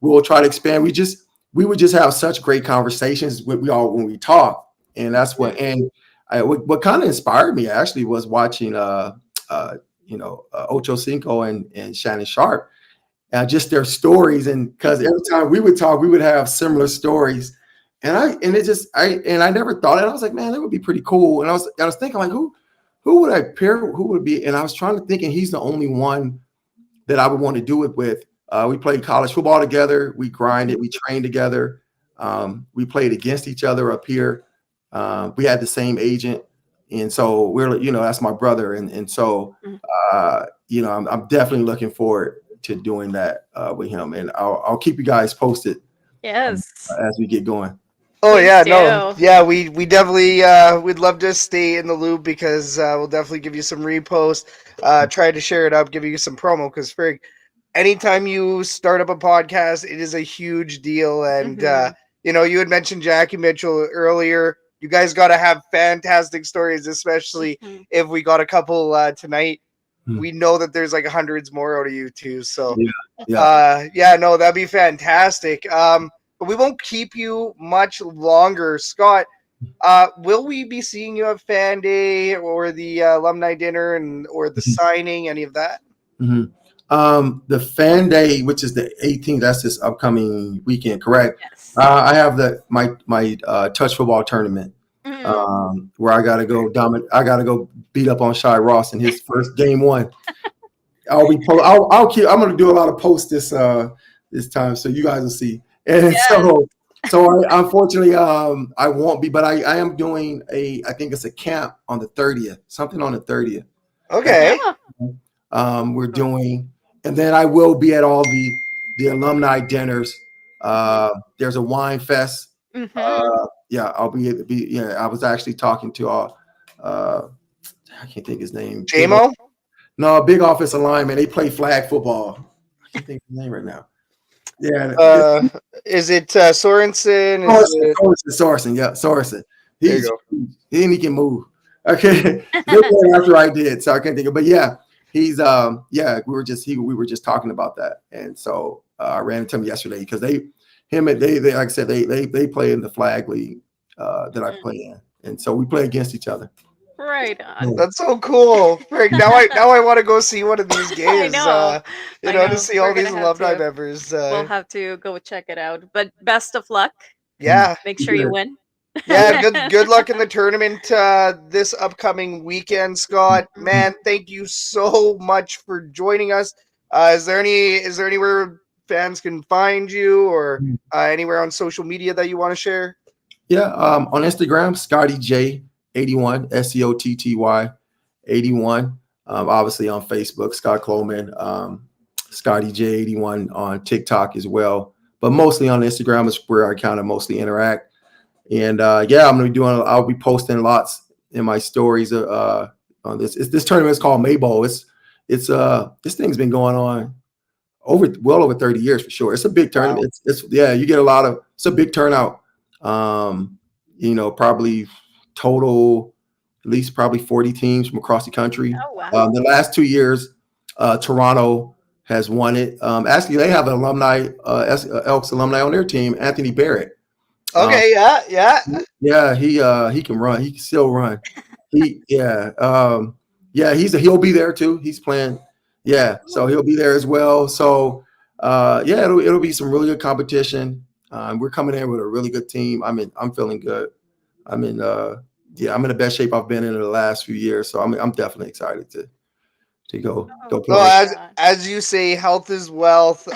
S3: we'll try to expand. We would just have such great conversations when we talk, and that's what. And what kind of inspired me actually was watching Ocho Cinco and Shannon Sharp, just their stories. And because every time we would talk, we would have similar stories. And I never thought it. I was like, man, that would be pretty cool. And I was thinking, like, who would I pair? Who would be? And I was trying to think, and he's the only one that I would want to do it with. We played college football together. We grinded. We trained together. We played against each other up here. We had the same agent, and so we're, that's my brother. And so, I'm definitely looking forward to doing that with him, and I'll keep you guys posted.
S2: Yes.
S3: As we get going.
S1: Oh
S2: Please
S1: yeah,
S2: do.
S1: no, yeah, we definitely we'd love to stay in the loop because we'll definitely give you some reposts, try to share it up, give you some promo because Frig, anytime you start up a podcast, it is a huge deal. And you had mentioned Jackie Mitchell earlier. You guys got to have fantastic stories, especially if we got a couple tonight. We know that there's like hundreds more out of you too. So no, that'd be fantastic. But we won't keep you much longer. Scott, will we be seeing you at Fan Day or the alumni dinner or the signing, any of that?
S3: The Fan Day, which is the 18th, that's this upcoming weekend, correct?
S2: Yes.
S3: I have my touch football tournament where I gotta go I gotta go beat up on Shy Ross in his first game one. I'm gonna do a lot of posts this time, so you guys will see. And so unfortunately, I won't be, but I am doing I think it's a camp on the 30th, something on the 30th.
S1: Okay.
S3: We're doing, and then I will be at all the alumni dinners. There's a wine fest. I'll be. I was actually talking to I can't think his name.
S1: JMO?
S3: No, big office alignment. They play flag football. I can't think of his name right now. Yeah.
S1: Is it Sorensen?
S3: Sorensen. Yeah, Sorensen. He can move. Okay. After I did, so I can't think of. But yeah, he's we were just talking about that, and so I ran into him yesterday because they like I said they play in the flag league that I play in, and so we play against each other.
S2: Right on.
S1: That's so cool, Frank. Now I want to go see one of these
S2: I
S1: games.
S2: know. I
S1: To
S2: know.
S1: see
S2: We're
S1: all these
S2: gonna have
S1: alumni
S2: to.
S1: members.
S2: We'll have to go check it out. But best of luck.
S1: Yeah,
S2: Make sure you win.
S1: yeah. Good luck in the tournament this upcoming weekend, Scott. Man, thank you so much for joining us. Is there anywhere fans can find you, or anywhere on social media that you want to share?
S3: Yeah, on Instagram, Scotty J81, SCOTTY 81. Obviously on Facebook, Scott Cloman, Scotty J81 on TikTok as well. But mostly on Instagram is where I kind of mostly interact. And yeah, I'll be posting lots in my stories on this tournament is called Mayball. It's this thing's been going on well over 30 years for sure. It's a big tournament.
S1: Wow.
S3: It's you get it's a big turnout. Probably total at least probably 40 teams from across the country.
S2: Oh wow.
S3: The last 2 years, Toronto has won it. Actually, they have an Elks alumni on their team, Anthony Barrett.
S1: Okay,
S3: Yeah, he can run. He can still run. He'll be there too. He's playing. Yeah, so he'll be there as well. So yeah, it'll be some really good competition. We're coming in with a really good team. I'm feeling good. I'm in the best shape I've been in the last few years. So I'm definitely excited to go play.
S1: Well, as you say, health is wealth.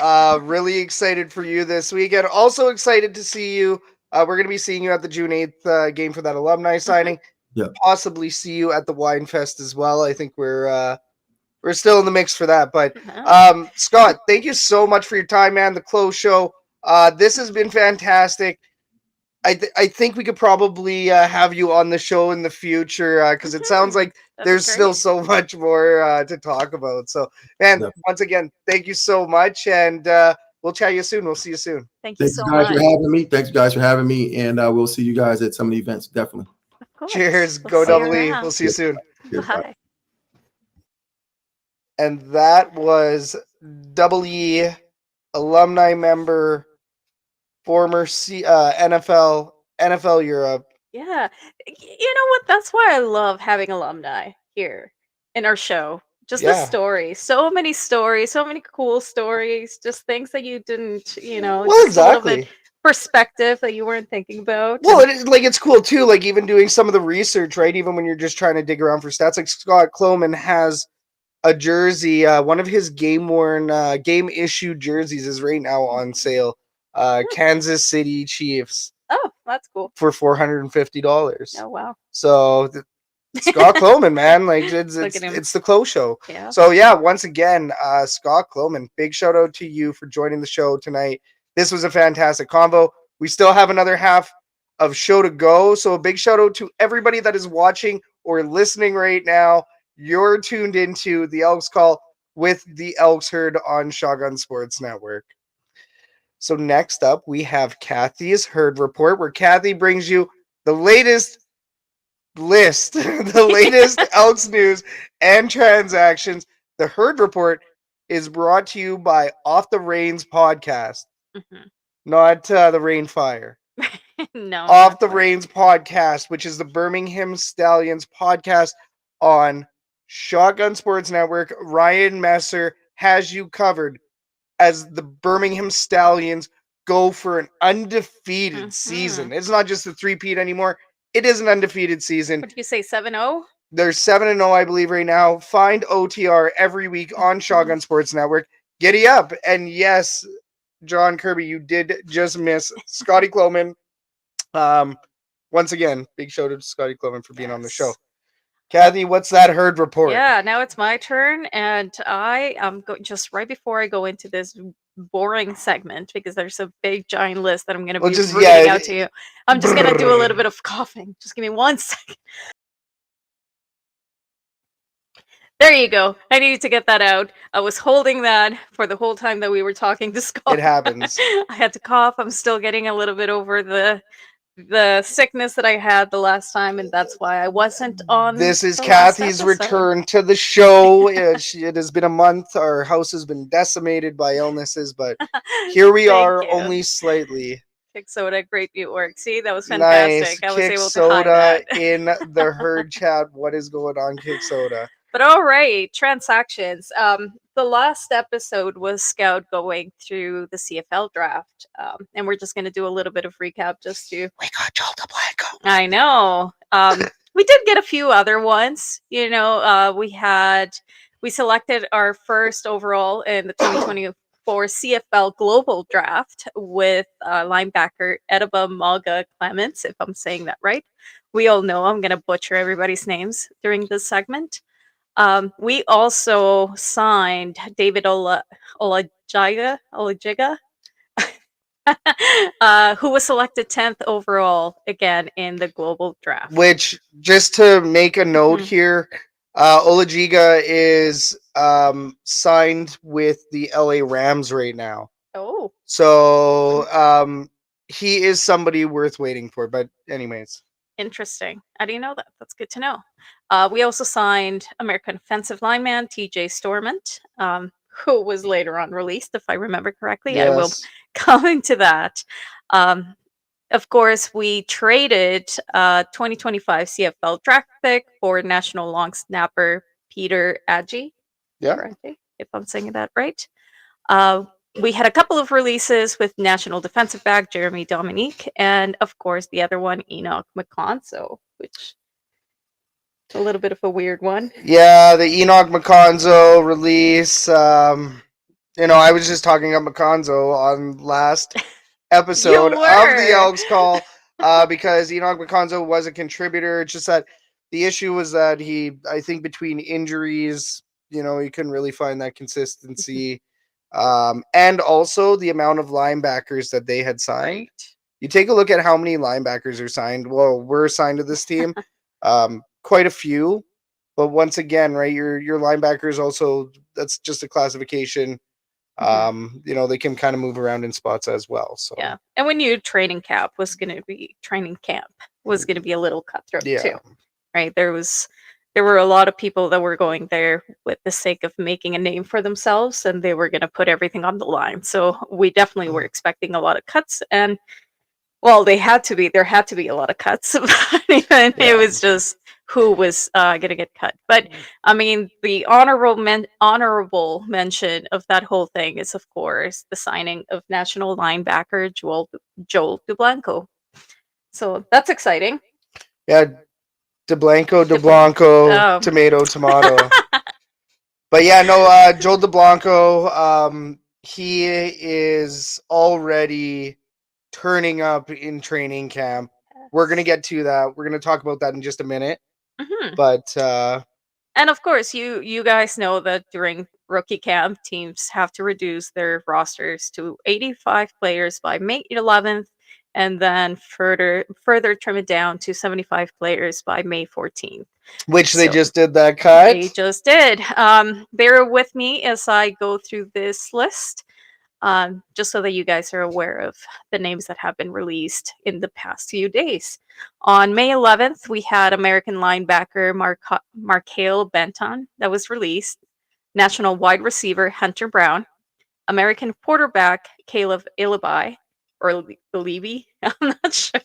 S1: Really excited for you this weekend. Also excited to see you. We're going to be seeing you at the June 8th game for that alumni signing.
S3: Yeah.
S1: Possibly see you at the Wine Fest as well. I think we're still in the mix for that. But Scott, thank you so much for your time, man. The close show. This has been fantastic. I think we could probably have you on the show in the future because it sounds like there's still so much more to talk about. So, man, once again, thank you so much, and we'll chat you soon. We'll see you soon.
S2: Thank you so
S3: much.
S2: much.
S3: For having me. Thanks, guys, for having me, and we'll see you guys at some of the events. Definitely.
S1: Cheers. Go Double E. We'll see you soon.
S2: Bye.
S1: And that was Double E alumni member, former NFL Europe.
S2: Yeah. You know what? That's why I love having alumni here in our show. Just the stories. So many stories, so many cool stories, just things that you didn't,
S1: Well, exactly.
S2: A little bit perspective that you weren't thinking about.
S1: Well, it's cool too, like even doing some of the research, right? Even when you're just trying to dig around for stats. Like Scott Cloman has a jersey, one of his game-worn, game-issued jerseys is right now on sale. Kansas City Chiefs.
S2: Oh, that's cool.
S1: For $450.
S2: Oh wow.
S1: So Scott Cloman, man, like it's the close show.
S2: Yeah.
S1: So yeah, once again, Scott Cloman, big shout out to you for joining the show tonight. This was a fantastic convo. We still have another half of show to go. So a big shout out to everybody that is watching or listening right now. You're tuned into the Elks Call with the Elks Herd on Shotgun Sports Network. So next up, we have Kathy's Herd Report, where Kathy brings you the latest list, the latest Elks news and transactions. The Herd Report is brought to you by Off the Reins podcast, not the Rain Fire.
S2: No.
S1: Off the Reins podcast, which is the Birmingham Stallions podcast on Shotgun Sports Network. Ryan Messer has you covered as the Birmingham Stallions go for an undefeated season. It's not just a three-peat anymore. It is an undefeated season.
S2: What did you say, 7-0?
S1: They're 7-0, I believe, right now. Find OTR every week on Shotgun Sports Network. Giddy up. And yes, John Kirby, you did just miss Scotty Cloman. Once again, big shout out to Scotty Cloman for being on the show. Kathy, what's that Herd Report?
S2: Yeah, now it's my turn, and I am just right before I go into this boring segment, because there's a big giant list that I'm going to be reading out to you. I'm just going to do a little bit of coughing. Just give me 1 second. There you go. I needed to get that out. I was holding that for the whole time that we were talking to Scott.
S1: It happens.
S2: I had to cough. I'm still getting a little bit over the sickness that I had the last time, and that's why I wasn't on.
S1: This is Kathy's return to the show. It has been a month. Our house has been decimated by illnesses, but here we are, only slightly.
S2: Kick Soda, Great Butte Work. See, that was
S1: Nice.
S2: fantastic. I was
S1: Kick
S2: able to hide
S1: Soda
S2: that.
S1: in the herd chat. What is going on, Kick Soda?
S2: But all right, transactions. The last episode was Scout going through the CFL draft, and we're just going to do a little bit of recap just to.
S1: We got Joel DeBlanco.
S2: I know. We did get a few other ones. You know, we selected our first overall in the 2024 CFL Global Draft with linebacker Ediba Malga Clements, if I'm saying that right. We all know I'm going to butcher everybody's names during this segment. We also signed David Olajiga, who was selected 10th overall again in the global draft.
S1: Which, just to make a note
S2: Mhm.
S1: here, Olajiga is signed with the LA Rams right now.
S2: Oh,
S1: So he is somebody worth waiting for. But anyways.
S2: interesting. I didn't know that. That's good to know. We also signed American offensive lineman TJ Stormont, who was later on released, if I remember correctly. I will
S1: Yes.
S2: come into that. Of course, we traded 2025 CFL draft pick for national long snapper Peter Adji.
S1: Yeah.
S2: If I'm saying that right. We had a couple of releases with national defensive back Jeremy Dominique, and of course the other one, Enoch McConso, which is a little bit of a weird one.
S1: Yeah, the Enoch McConzo release. I was just talking about McConzo on last episode
S2: You
S1: of the
S2: were.
S1: Elks Call because Enoch McConzo was a contributor. It's just that the issue was that I think between injuries, he couldn't really find that consistency. And also the amount of linebackers that they had signed.
S2: Right.
S1: You take a look at how many linebackers are signed. Well, we're assigned to this team. Quite a few. But once again, right, your linebackers also, that's just a classification. They can kind of move around in spots as well. So
S2: yeah, and we knew training camp was going to be a little cutthroat too, right? There were a lot of people that were going there with the sake of making a name for themselves, and they were going to put everything on the line. So we definitely were expecting a lot of cuts, and well, there had to be a lot of cuts. It was just who was going to get cut. But I mean, the honorable mention of that whole thing is, of course, the signing of national linebacker Joel DeBlanco. So that's exciting.
S1: yeah, DeBlanco,
S2: Oh.
S1: tomato. But yeah, no, Joel DeBlanco, he is already turning up in training camp. We're gonna get to that. We're gonna talk about that in just a minute.
S2: Mhm.
S1: But
S2: And of course, you guys know that during rookie camp, teams have to reduce their rosters to 85 players by May 11th, and then further trim it down to 75 players by May 14th.
S1: which they
S2: So
S1: just did that cut.
S2: They just did. Bear with me as I go through this list, just so that you guys are aware of the names that have been released in the past few days. On May 11th, we had American linebacker Markale Benton that was released, national wide receiver Hunter Brown, American quarterback Caleb Ilibai, or Levy, I'm not sure,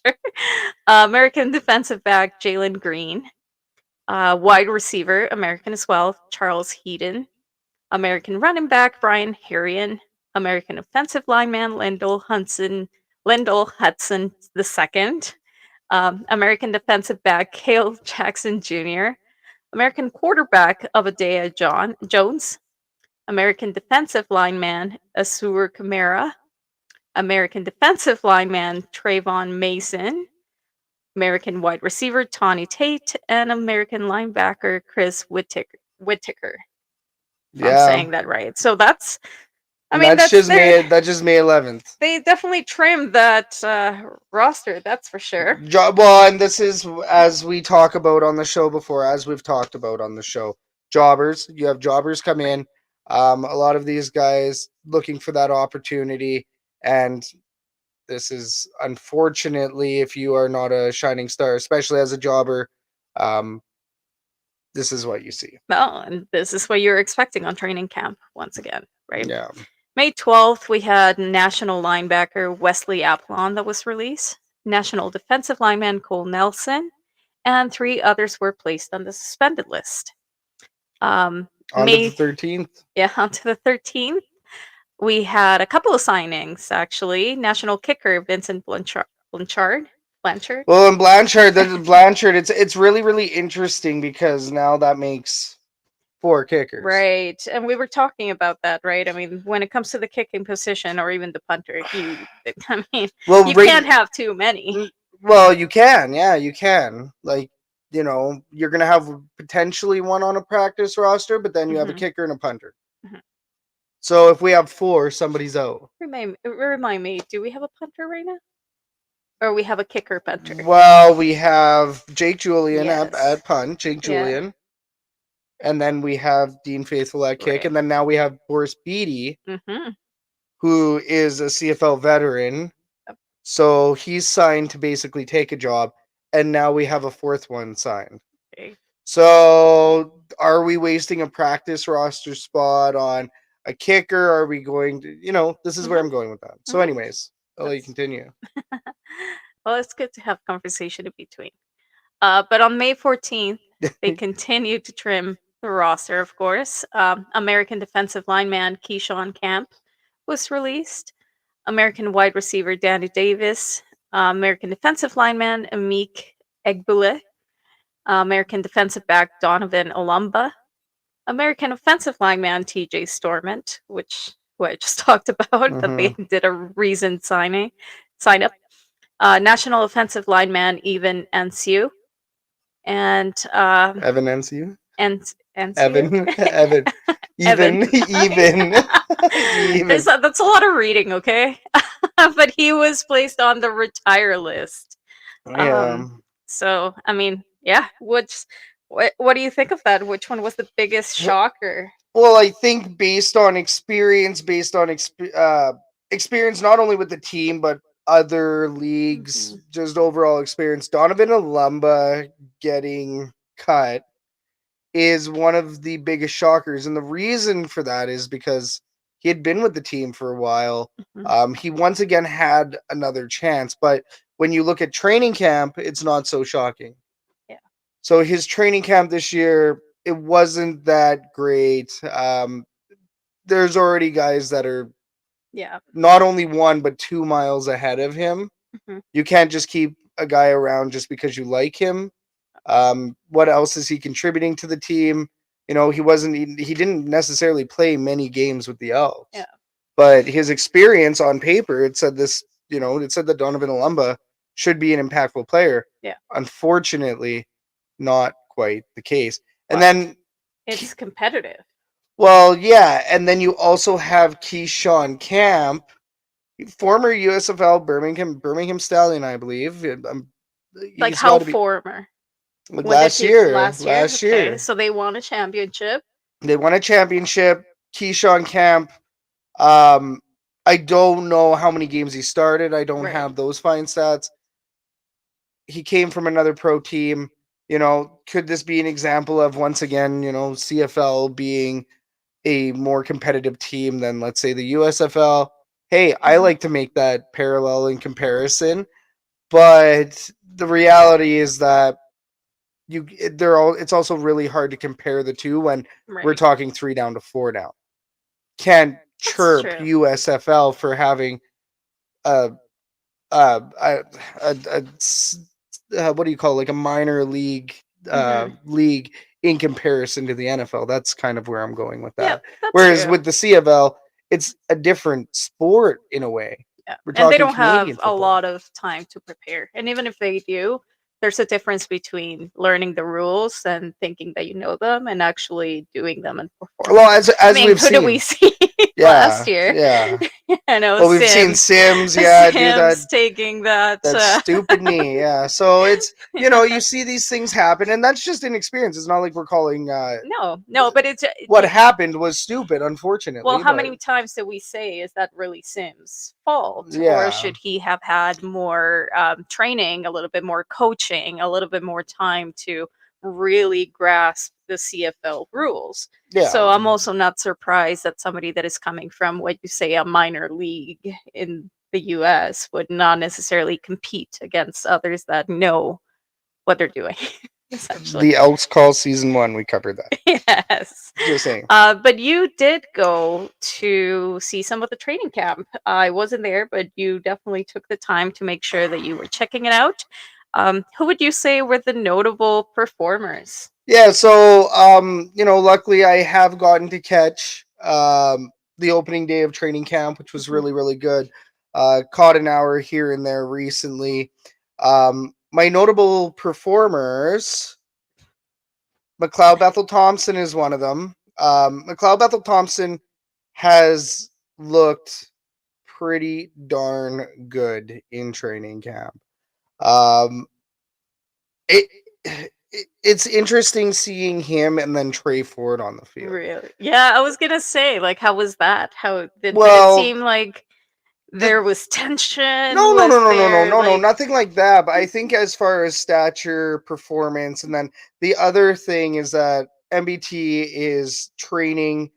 S2: American defensive back Jalen Green, wide receiver, American as well, Charles Heaton, American running back Brian Harrion, American offensive lineman Lendell Hudson II, American defensive back Cale Jackson Jr., American quarterback Obadiah Jones, American defensive lineman Asur Kamara, American defensive lineman Trayvon Mason, American wide receiver Tawny Tate, and American linebacker Chris Whittaker. If I'm saying that right. So that's
S1: That's just May 11th.
S2: They definitely trimmed that roster, that's for sure.
S1: Well, and this is as we talk about on the show before, as we've talked about on the show. Jobbers, you have jobbers come in. A lot of these guys looking for that opportunity, and this is unfortunately, if you are not a shining star, especially as a jobber, this is what you see.
S2: Well, and this is what you're expecting on training camp once again, right?
S1: Yeah.
S2: May 12th, we had national linebacker Wesley Aplon that was released, national defensive lineman Cole Nelson, and 3 others were placed on the suspended list.
S1: On to the
S2: May
S1: 13th.
S2: on to the 13th, we had a couple of signings actually. National kicker Vincent Blanchard.
S1: Well, in Blanchard, it's really interesting because now that makes 4 kickers.
S2: Right. And we were talking about that, right? I mean, when it comes to the kicking position or even the punter,
S1: Well,
S2: you can't have too many.
S1: Well, you can. Yeah, you can. Like, you're going to have potentially one on a practice roster, but then you have a kicker and a punter.
S2: Mhm.
S1: So if we have 4, somebody's out.
S2: Remind me, do we have a punter right now? Or we have a kicker punter?
S1: Well, we have Jake Julian
S2: Yes.
S1: at punt, Jake
S2: Yeah.
S1: Julian. And then we have Dean Faithful at kick.
S2: Right.
S1: And then now we have Boris Beatty,
S2: Mm-hmm.
S1: who is a CFL veteran.
S2: Yep.
S1: So he's signed to basically take a job. And now we have a 4th one signed.
S2: Okay.
S1: So are we wasting a practice roster spot on a kicker? Are we going to, this is where I'm going with that. So anyways, I'll let you continue.
S2: Well, it's good to have conversation in between. But on May 14th, they continued to trim the roster, of course. American defensive lineman Keyshawn Camp was released. American wide receiver Danny Davis. American defensive lineman Amik Egbule. American defensive back Donovan Olumba. American offensive lineman TJ Stormont, who I just talked about, that they did a recent sign up. National offensive lineman Evan Ansiu. And
S1: Evan NCU?
S2: Evan.
S1: Evan. Even.
S2: That's a lot of reading, okay? But he was placed on the retire list.
S1: Yeah.
S2: So, I mean, yeah. What do you think of that? Which one was the biggest shocker?
S1: Well, I think based on experience, experience not only with the team but other leagues, just overall experience, Donovan Olumba getting cut is one of the biggest shockers. And the reason for that is because he had been with the team for a while. He once again had another chance. But when you look at training camp, it's not so shocking.
S2: Yeah.
S1: So his training camp this year, it wasn't that great. There's already guys that are not only 1 but 2 miles ahead of him. You can't just keep a guy around just because you like him. What else is he contributing to the team? He didn't necessarily play many games with the Elks.
S2: Yeah.
S1: But his experience on paper, it said that Donovan Olumba should be an impactful player.
S2: Yeah.
S1: Unfortunately, not quite the case. And then
S2: it's competitive.
S1: Well, yeah, and then you also have Keyshawn Camp, former USFL Birmingham Stallion, I believe.
S2: Like how former?
S1: Last year.
S2: Okay. So they won a championship.
S1: Keyshawn Camp. I don't know how many games he started. I don't have those fine stats. He came from another pro team. Could this be an example of, once again, CFL being a more competitive team than, let's say, the USFL? Hey, I like to make that parallel in comparison, but the reality is that it's also really hard to compare the two when we're talking 3 down to 4 down. Can't chirp USFL for having what do you call it? Like a minor league league in comparison to the NFL. That's kind of where I'm going with that.
S2: Yeah,
S1: whereas with the CFL, it's a different sport in a way.
S2: Yeah. And they don't have a lot of time to prepare. And even if they do, there's a difference between learning the rules and thinking that you know them and actually doing them and performing.
S1: Well, as we've seen.
S2: Who did we see last year?
S1: Yeah.
S2: I know.
S1: Well, we've seen Sims, do that.
S2: Taking that
S1: stupid knee. Yeah. So it's, you see these things happen, and that's just inexperience. It's not like we're calling.
S2: No, but it's
S1: what happened was stupid, unfortunately.
S2: Well, how many times did we say, is that really Sims' fault? Or should he have had more training, a little bit more coaching, a little bit more time to really grasp the CFL rules.
S1: Yeah.
S2: So I'm also not surprised that somebody that is coming from what you say a minor league in the US would not necessarily compete against others that know what they're doing, essentially.
S1: The Elks Call season 1, we covered that.
S2: Yes.
S1: Just saying.
S2: But you did go to see some of the training camp. I wasn't there, but you definitely took the time to make sure that you were checking it out. Who would you say were the notable performers?
S1: Yeah, so luckily I have gotten to catch the opening day of training camp, which was really, really good. Caught an hour here and there recently. My notable performers, McLeod Bethel Thompson is one of them. McLeod Bethel Thompson has looked pretty darn good in training camp. It it's interesting seeing him and then Trey Ford on the field.
S2: Really? Yeah, I was gonna say, like, how was that? How did it
S1: Well,
S2: seem like there was tension?
S1: No,
S2: Was there like
S1: nothing like that. But I think as far as stature, performance, and then the other thing is that MBT is training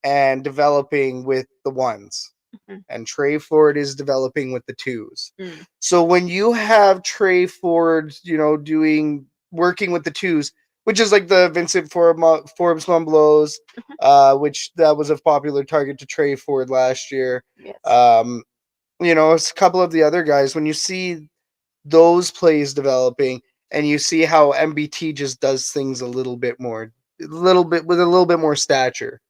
S1: and developing with the ones,
S2: Mhm.
S1: and Trey Ford is developing with the twos.
S2: Mm.
S1: So when you have Trey Ford, working with the twos, which is like the Vincent Forbes Mumblos,
S2: Mhm.
S1: which that was a popular target to Trey Ford last year.
S2: Yes.
S1: It's a couple of the other guys. When you see those plays developing, and you see how MBT just does things a little bit more stature.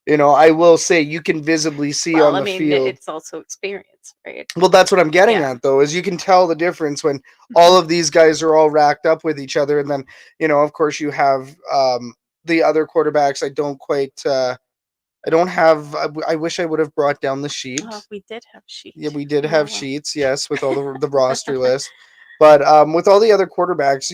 S1: I will say you can visibly see
S2: Well,
S1: on
S2: I
S1: the
S2: mean,
S1: field.
S2: it's also experience, right?
S1: Well, that's what I'm getting
S2: Yeah.
S1: at, though, is you can tell the difference when all of these guys are all racked up with each other, and then of course, you have the other quarterbacks. I don't have. I wish I would have brought down the sheet.
S2: Oh, we did have sheet.
S1: Yeah, we did
S2: Oh,
S1: have
S2: wow.
S1: sheets, yes, with all the roster list. But with all the other quarterbacks,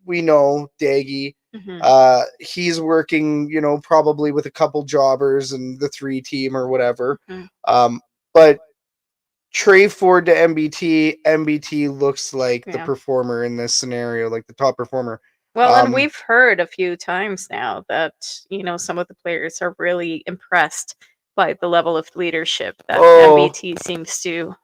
S1: we know Daggy.
S2: Mhm.
S1: He's working, probably with a couple jobbers and the 3 team or whatever.
S2: Mhm.
S1: But Trey Ford to MBT looks like the
S2: Yeah.
S1: performer in this scenario, like the top performer.
S2: Well, and we've heard a few times now that, some of the players are really impressed by the level of leadership that MBT seems to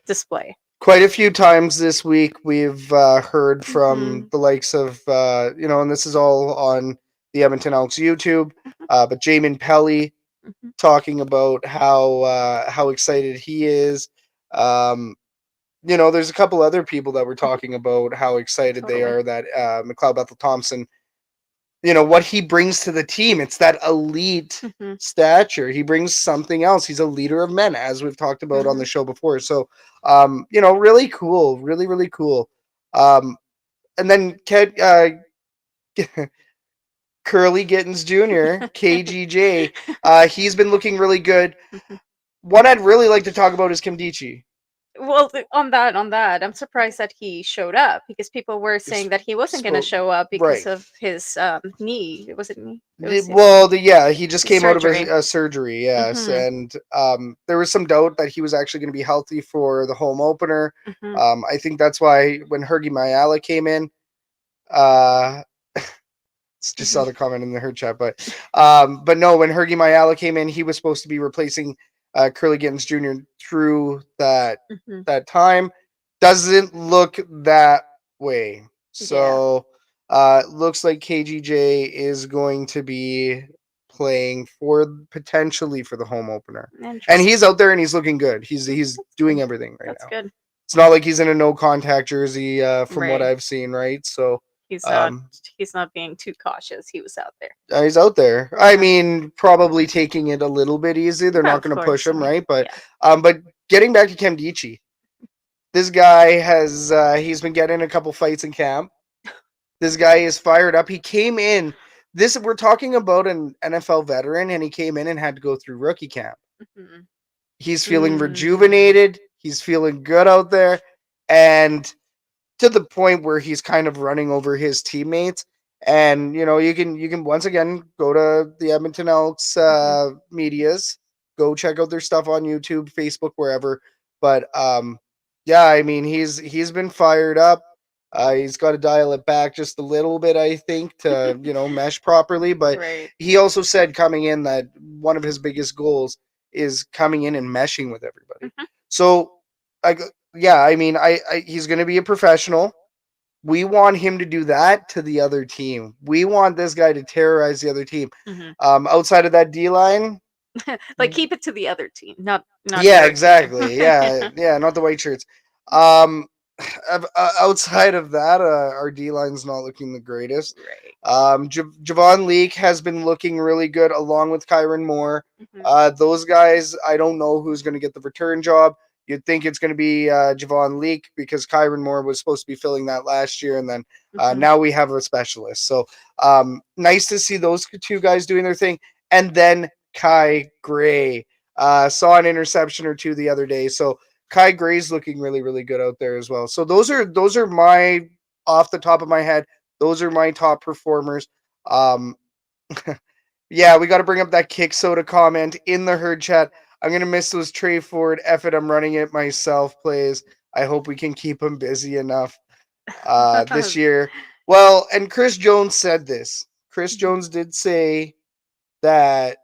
S2: display.
S1: Quite a few times this week we've heard from
S2: Mhm.
S1: the likes of and this is all on the Edmonton Elks YouTube,
S2: Mhm.
S1: but Jamin Pelly
S2: Mhm.
S1: talking about how excited he is. There's a couple other people that were talking about how excited they
S2: Totally.
S1: are that McLeod Bethel Thompson, what he brings to the team. It's that elite
S2: Mhm.
S1: stature. He brings something else. He's a leader of men, as we've talked about on the
S2: Mhm.
S1: show before. So, really cool, really, really cool. And then Curly Gittens Jr., KGJ, he's been looking really good.
S2: Mhm.
S1: What I'd really like to talk about is Kimdichi.
S2: Well, on that, I'm surprised that he showed up because people were saying that he wasn't going to show up because
S1: Right.
S2: of his knee. Was it knee? It was
S1: He just
S2: his
S1: came out of
S2: surgery.
S1: a surgery, yes,
S2: Mhm.
S1: and there was some doubt that he was actually going to be healthy for the home opener.
S2: Mhm.
S1: I think that's why when Hergy Mayala came in, uh, just saw the comment in the herd chat, but no, when Hergy Mayala came in, he was supposed to be replacing Curly Gittens Jr. through that
S2: Mhm.
S1: time. Doesn't look that way.
S2: Yeah.
S1: So looks like KGJ is going to be playing potentially for the home opener. And he's out there and he's looking good. He's
S2: That's
S1: doing
S2: good.
S1: everything right
S2: That's
S1: now.
S2: good.
S1: It's not like he's in a no contact jersey from what
S2: Right.
S1: I've seen, right? So
S2: He's not being too cautious. He was out there.
S1: he's out there. I
S2: Yeah.
S1: mean, probably taking it a little bit easy. They're not
S2: Of
S1: going to push
S2: course. I
S1: him,
S2: mean,
S1: right? But
S2: yeah.
S1: but getting back to Kemdichi, this guy has he's been getting a couple fights in camp. This guy is fired up. He came in. We're talking about an NFL veteran, and he came in and had to go through rookie camp.
S2: Mhm.
S1: He's feeling rejuvenated. He's feeling good out there, and to the point where he's kind of running over his teammates. And you can once again go to the Edmonton Elks medias, go check out their stuff on YouTube, Facebook, wherever. But yeah, I mean he's been fired up. He's got to dial it back just a little bit, I think, to mesh properly. But
S2: Right.
S1: he also said coming in that one of his biggest goals is coming in and meshing with everybody.
S2: Mhm.
S1: So, yeah, I mean, he's going to be a professional. We want him to do that to the other team. We want this guy to terrorize the other team.
S2: Mhm.
S1: Outside of that D line,
S2: Like keep it to the other team, not
S1: yeah,
S2: your
S1: exactly. Yeah,
S2: team.
S1: yeah, not the white shirts. Um, outside of that, our D line's not looking the greatest.
S2: Right.
S1: Javon Leake has been looking really good along with Kyron Moore.
S2: Mhm.
S1: Those guys, I don't know who's going to get the return job. You'd think it's going to be Javon Leake because Kyron Moore was supposed to be filling that last year, and then
S2: Mhm.
S1: now we have a specialist. So nice to see those two guys doing their thing. And then Kai Gray saw an interception or two the other day. So Kai Gray's looking really, really good out there as well. So those are my, off the top of my head, those are my top performers. Yeah, we got to bring up that kick soda comment in the herd chat. I'm gonna miss those Trey Ford. F it, I'm running it myself. Plays. I hope we can keep him busy enough this year. Well, and Chris Jones said this. Chris Jones did say that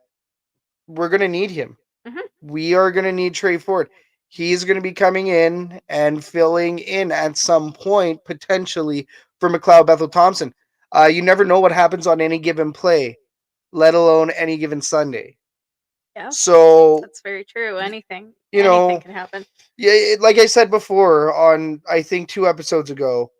S1: we're gonna need him.
S2: Mhm.
S1: We are gonna need Trey Ford. He's gonna be coming in and filling in at some point potentially for McLeod Bethel Thompson. You never know what happens on any given play, let alone any given Sunday.
S2: Yeah,
S1: So,
S2: that's very true. Anything
S1: you
S2: anything
S1: know,
S2: can happen.
S1: yeah, like I said before on I think 2 episodes ago,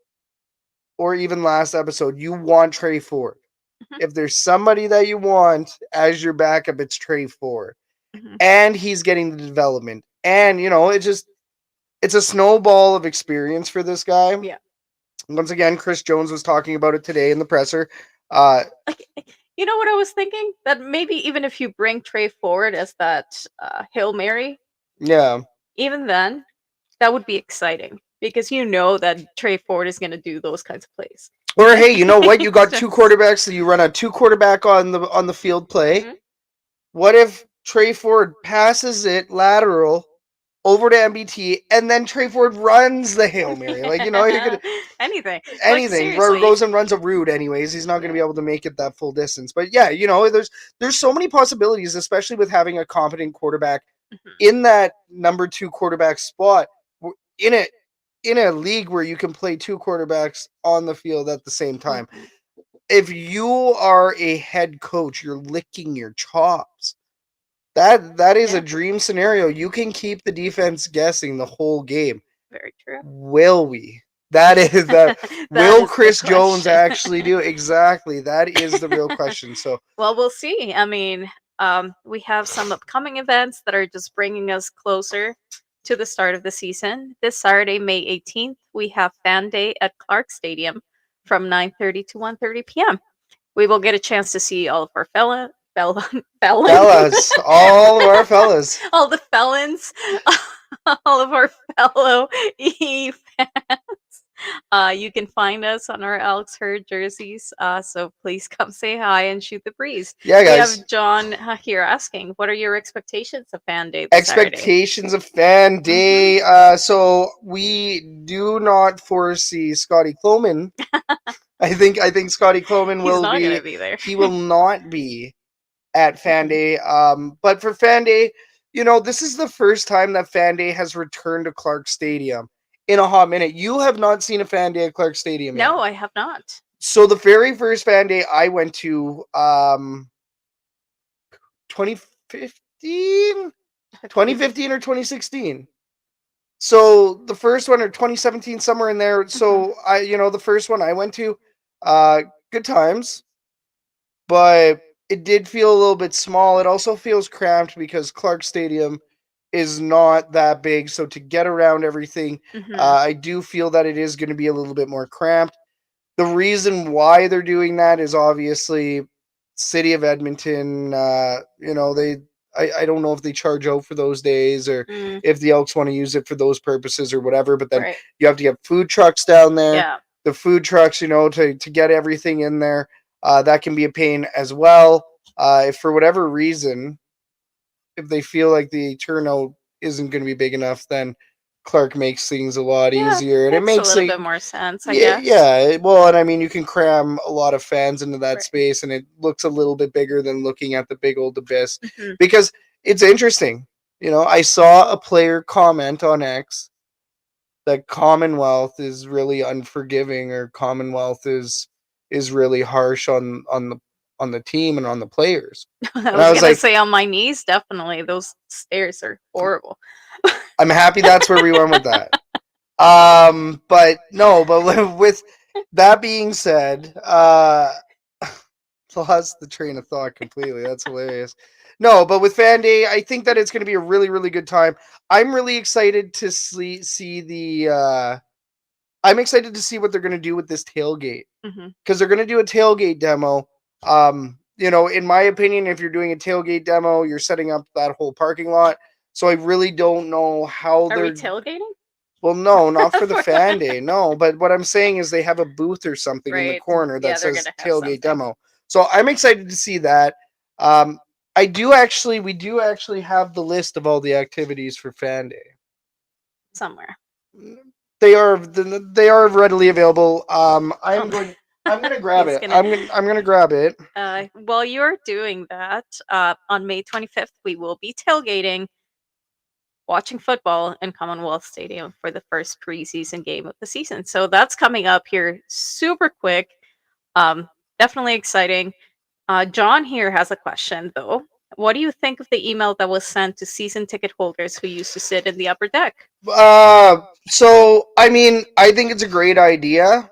S1: or even last episode, you want Trey Ford.
S2: Mhm.
S1: If there's somebody that you want as your backup, it's Trey Ford.
S2: Mhm.
S1: And he's getting the development. And, it's a snowball of experience for this guy.
S2: Yeah.
S1: Once again, Chris Jones was talking about it today in the presser. Uh,
S2: Like, you know what I was thinking? That maybe even if you bring Trey forward as that Hail Mary,
S1: yeah.
S2: even then, that would be exciting because you know that Trey Ford is going to do those kinds of plays.
S1: Or hey, you know what? You got two
S2: Just-
S1: quarterbacks, so you run a two quarterback on the field play.
S2: Mhm.
S1: What if Trey Ford passes it lateral over to MBT, and then Trey Ford runs the Hail Mary? Like, you could
S2: Anything. Like
S1: anything, or
S2: seriously.
S1: goes and runs a route anyways. He's not going to be
S2: Yeah.
S1: able to make it that full distance. But yeah, there's so many possibilities, especially with having a competent quarterback
S2: Mhm.
S1: in that number 2 quarterback spot in a league where you can play two quarterbacks on the field at the same time.
S2: Mhm.
S1: If you are a head coach, you're licking your chops. That is
S2: Yeah.
S1: a dream scenario. You can keep the defense guessing the whole game.
S2: Very true.
S1: Will we? That is that.
S2: That
S1: Will
S2: is the
S1: Chris Jones
S2: question.
S1: actually do exactly? That is the real question. So
S2: Well, we'll see. I mean, we have some upcoming events that are just bringing us closer to the start of the season. This Saturday, May 18th, we have Fan Day at Clark Stadium from 9:30 to 1:30 p.m. We will get a chance to see all of our
S1: fellas, all of our fellas.
S2: all the felons, all of our fellow E fans. You can find us on our Elks Herd jerseys. So please come say hi and shoot the breeze.
S1: Yeah,
S2: We
S1: guys.
S2: have John here asking, what are your expectations of Fan Day this Saturday?
S1: Expectations of Fan Day. So we do not foresee Scotty Cloman. I think Scotty Cloman
S2: He's
S1: will
S2: not
S1: be.
S2: gonna be there.
S1: He will not be at Fan Day. But for Fan Day, this is the first time that Fan Day has returned to Clark Stadium in a hot minute. You have not seen a Fan Day at Clark Stadium yet.
S2: No, I have not.
S1: So the very first Fan Day I went to, 2015, 2015 or 2016. So the first one, or 2017, somewhere in there. So the first one I went to, good times, but it did feel a little bit small. It also feels cramped because Clark Stadium is not that big. So to get around everything,
S2: Mhm.
S1: I do feel that it is going to be a little bit more cramped. The reason why they're doing that is obviously City of Edmonton. I don't know if they charge out for those days or
S2: Mm,
S1: if the Elks want to use it for those purposes or whatever. But then
S2: right.
S1: you have to get food trucks down there.
S2: Yeah.
S1: The food trucks, to get everything in there, that can be a pain as well. If for whatever reason, if they feel like the turnout isn't going to be big enough, then Clark makes things a lot
S2: Yeah,
S1: easier, and it
S2: makes a
S1: makes
S2: little
S1: like
S2: bit more sense, I
S1: yeah,
S2: guess.
S1: yeah. Well, and I mean, you can cram a lot of fans into that
S2: Right.
S1: space, and it looks a little bit bigger than looking at the big old abyss.
S2: Mhm.
S1: Because it's interesting. I saw a player comment on X that Commonwealth is really unforgiving, or Commonwealth is really harsh on the team and on the players.
S2: I
S1: And I
S2: was
S1: was
S2: gonna
S1: like,
S2: say on my knees, definitely. Those stairs are horrible.
S1: I'm happy that's where we went with that. But no, but with that being said, lost the train of thought completely. That's hilarious. No, but with Fan Day, I think that it's going to be a really, really good time. I'm really excited to see the. I'm excited to see what they're going to do with this tailgate,
S2: Hmm.
S1: because they're going to do a tailgate demo. In my opinion, if you're doing a tailgate demo, you're setting up that whole parking lot. So I really don't know how
S2: Are we
S1: they're.
S2: tailgating?
S1: Well, no, not for the Fan Day. No, but what I'm saying is they have a booth or something in the
S2: Right.
S1: corner
S2: Yeah,
S1: that
S2: they're
S1: says
S2: gonna have
S1: tailgate
S2: something
S1: demo. So I'm excited to see that. Um, we do actually have the list of all the activities for Fan Day.
S2: somewhere.
S1: They are readily available.
S2: Oh,
S1: I'm gonna grab
S2: he's
S1: it.
S2: gonna.
S1: I'm gonna grab it.
S2: While you're doing that, on May 25th, we will be tailgating, watching football in Commonwealth Stadium for the first preseason game of the season. So that's coming up here super quick. Um, Definitely exciting. John here has a question though. What do you think of the email that was sent to season ticket holders who used to sit in the upper deck?
S1: So I mean, I think it's a great idea.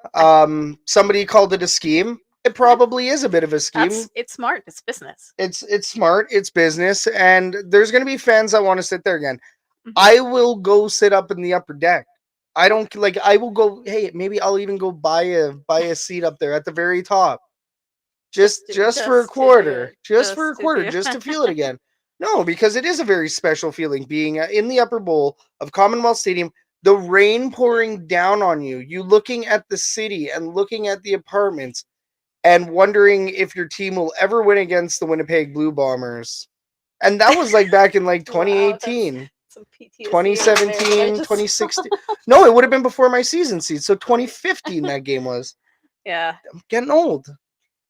S1: Somebody called it a scheme. It
S2: Yeah,
S1: probably is a bit of a scheme.
S2: it's smart. It's business.
S1: It's smart. It's business, and there's gonna be fans that want to sit there again.
S2: Mhm.
S1: I will go sit up in the upper deck. I don't like. I will go. Hey, maybe I'll even go buy a seat up there at the very top, just for a
S2: Just to do
S1: quarter,
S2: it. Just to do
S1: just to
S2: it.
S1: feel it again. No, because it is a very special feeling being in the upper bowl of Commonwealth Stadium, the rain pouring down on you, you looking at the city and looking at the apartments, and wondering if your team will ever win against the Winnipeg Blue Bombers. And that was like back in like
S2: Wow, that's
S1: 2018,
S2: some PTSD right there that I
S1: 2017,
S2: just
S1: 2016. No, it would have been before my season seat. So 2015 that game was.
S2: yeah.
S1: I'm getting old.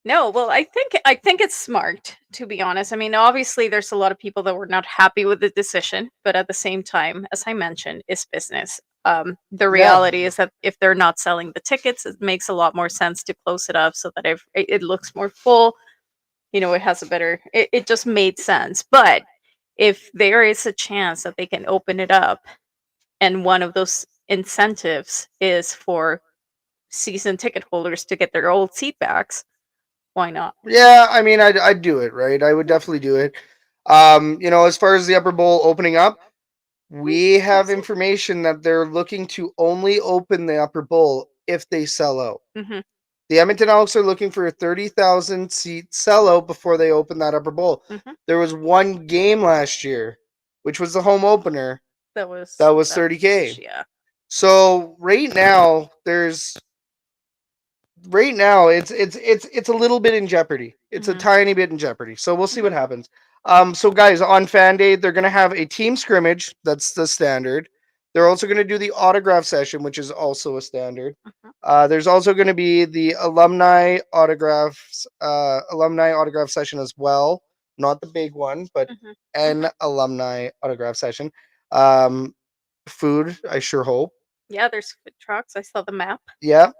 S2: No, well, I think it's smart, to be honest. I mean, obviously there's a lot of people that were not happy with the decision, but at the same time, as I mentioned, it's business. The
S1: Yeah.
S2: reality is that if they're not selling the tickets, it makes a lot more sense to close it up so that if it looks more full, it has a better it just made sense. But if there is a chance that they can open it up, and one of those incentives is for season ticket holders to get their old seat backs, why not?
S1: Yeah, I mean, I'd do it, right? I would
S2: Yeah.
S1: definitely do it. As far as the upper bowl opening up, we have
S2: Close it.
S1: information that they're looking to only open the upper bowl if they sell out.
S2: Mhm.
S1: The Edmonton Elks are looking for a 30,000 seat sellout before they open that upper bowl.
S2: Mhm.
S1: There was one game last year, which was the home opener,
S2: That was
S1: that was
S2: that
S1: 30K.
S2: yeah.
S1: So right now it's a little bit in jeopardy. It's a
S2: Mhm.
S1: tiny bit in jeopardy. So we'll see what
S2: Mhm.
S1: happens. So guys, on Fan Day, they're gonna have a team scrimmage. That's the standard. They're also gonna do the autograph session, which is also a standard.
S2: Mhm.
S1: There's also gonna be the alumni autograph session as well. Not the big one, but
S2: Mhm.
S1: an alumni autograph session. Um, Food, I sure hope.
S2: Yeah, there's food trucks. I saw the map.
S1: Yeah,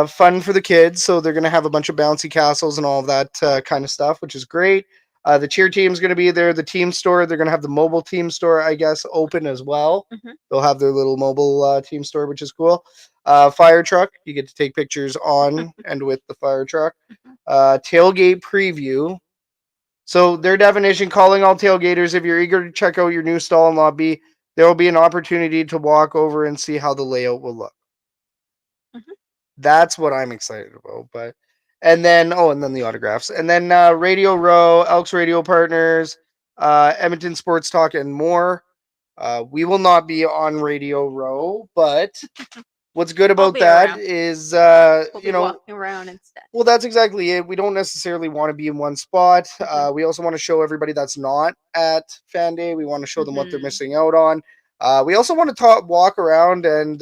S1: fun for the kids. So they're going to have a bunch of bouncy castles and all of that kind of stuff, which is great. The cheer team's going to be there. The team store, they're going to have the mobile team store, I guess, open as well.
S2: Mhm.
S1: They'll have their little mobile team store, which is cool. Fire truck, you get to take pictures on and with the fire truck.
S2: Mhm.
S1: Tailgate preview. So their definition, calling all tailgaters, if you're eager to check out your new stall and lobby, there will be an opportunity to walk over and see how the layout will look.
S2: Mhm.
S1: That's what I'm excited about. And then the autographs, and then Radio Row, Elks Radio Partners, Edmonton Sports Talk, and more. We will not be on Radio Row, but what's good
S2: I'll
S1: about
S2: be
S1: that
S2: around.
S1: is,
S2: We'll be walking around instead.
S1: well, that's exactly it. We don't necessarily want to be in one spot.
S2: Mhm.
S1: We also want to show everybody that's not at Fan Day. We want to show them what they're
S2: Mhm.
S1: missing out on. we also want to walk around and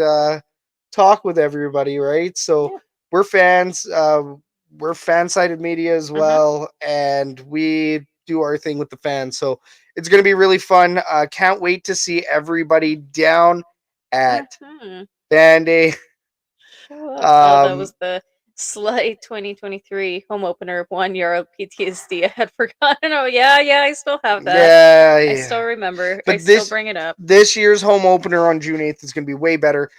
S1: talk with everybody, right? So
S2: Yeah.
S1: we're fans. We're fan-sided media as well, and we do our thing with the fans. So it's going to be really fun. Can't wait to see everybody down at Band-Aid.
S2: That was the slight 2023 home opener of €1 PTSD. I had forgotten. Oh, yeah, I still have that.
S1: Yeah.
S2: I still remember.
S1: But
S2: I still bring it up.
S1: This year's home opener on June 8th is going to be way better.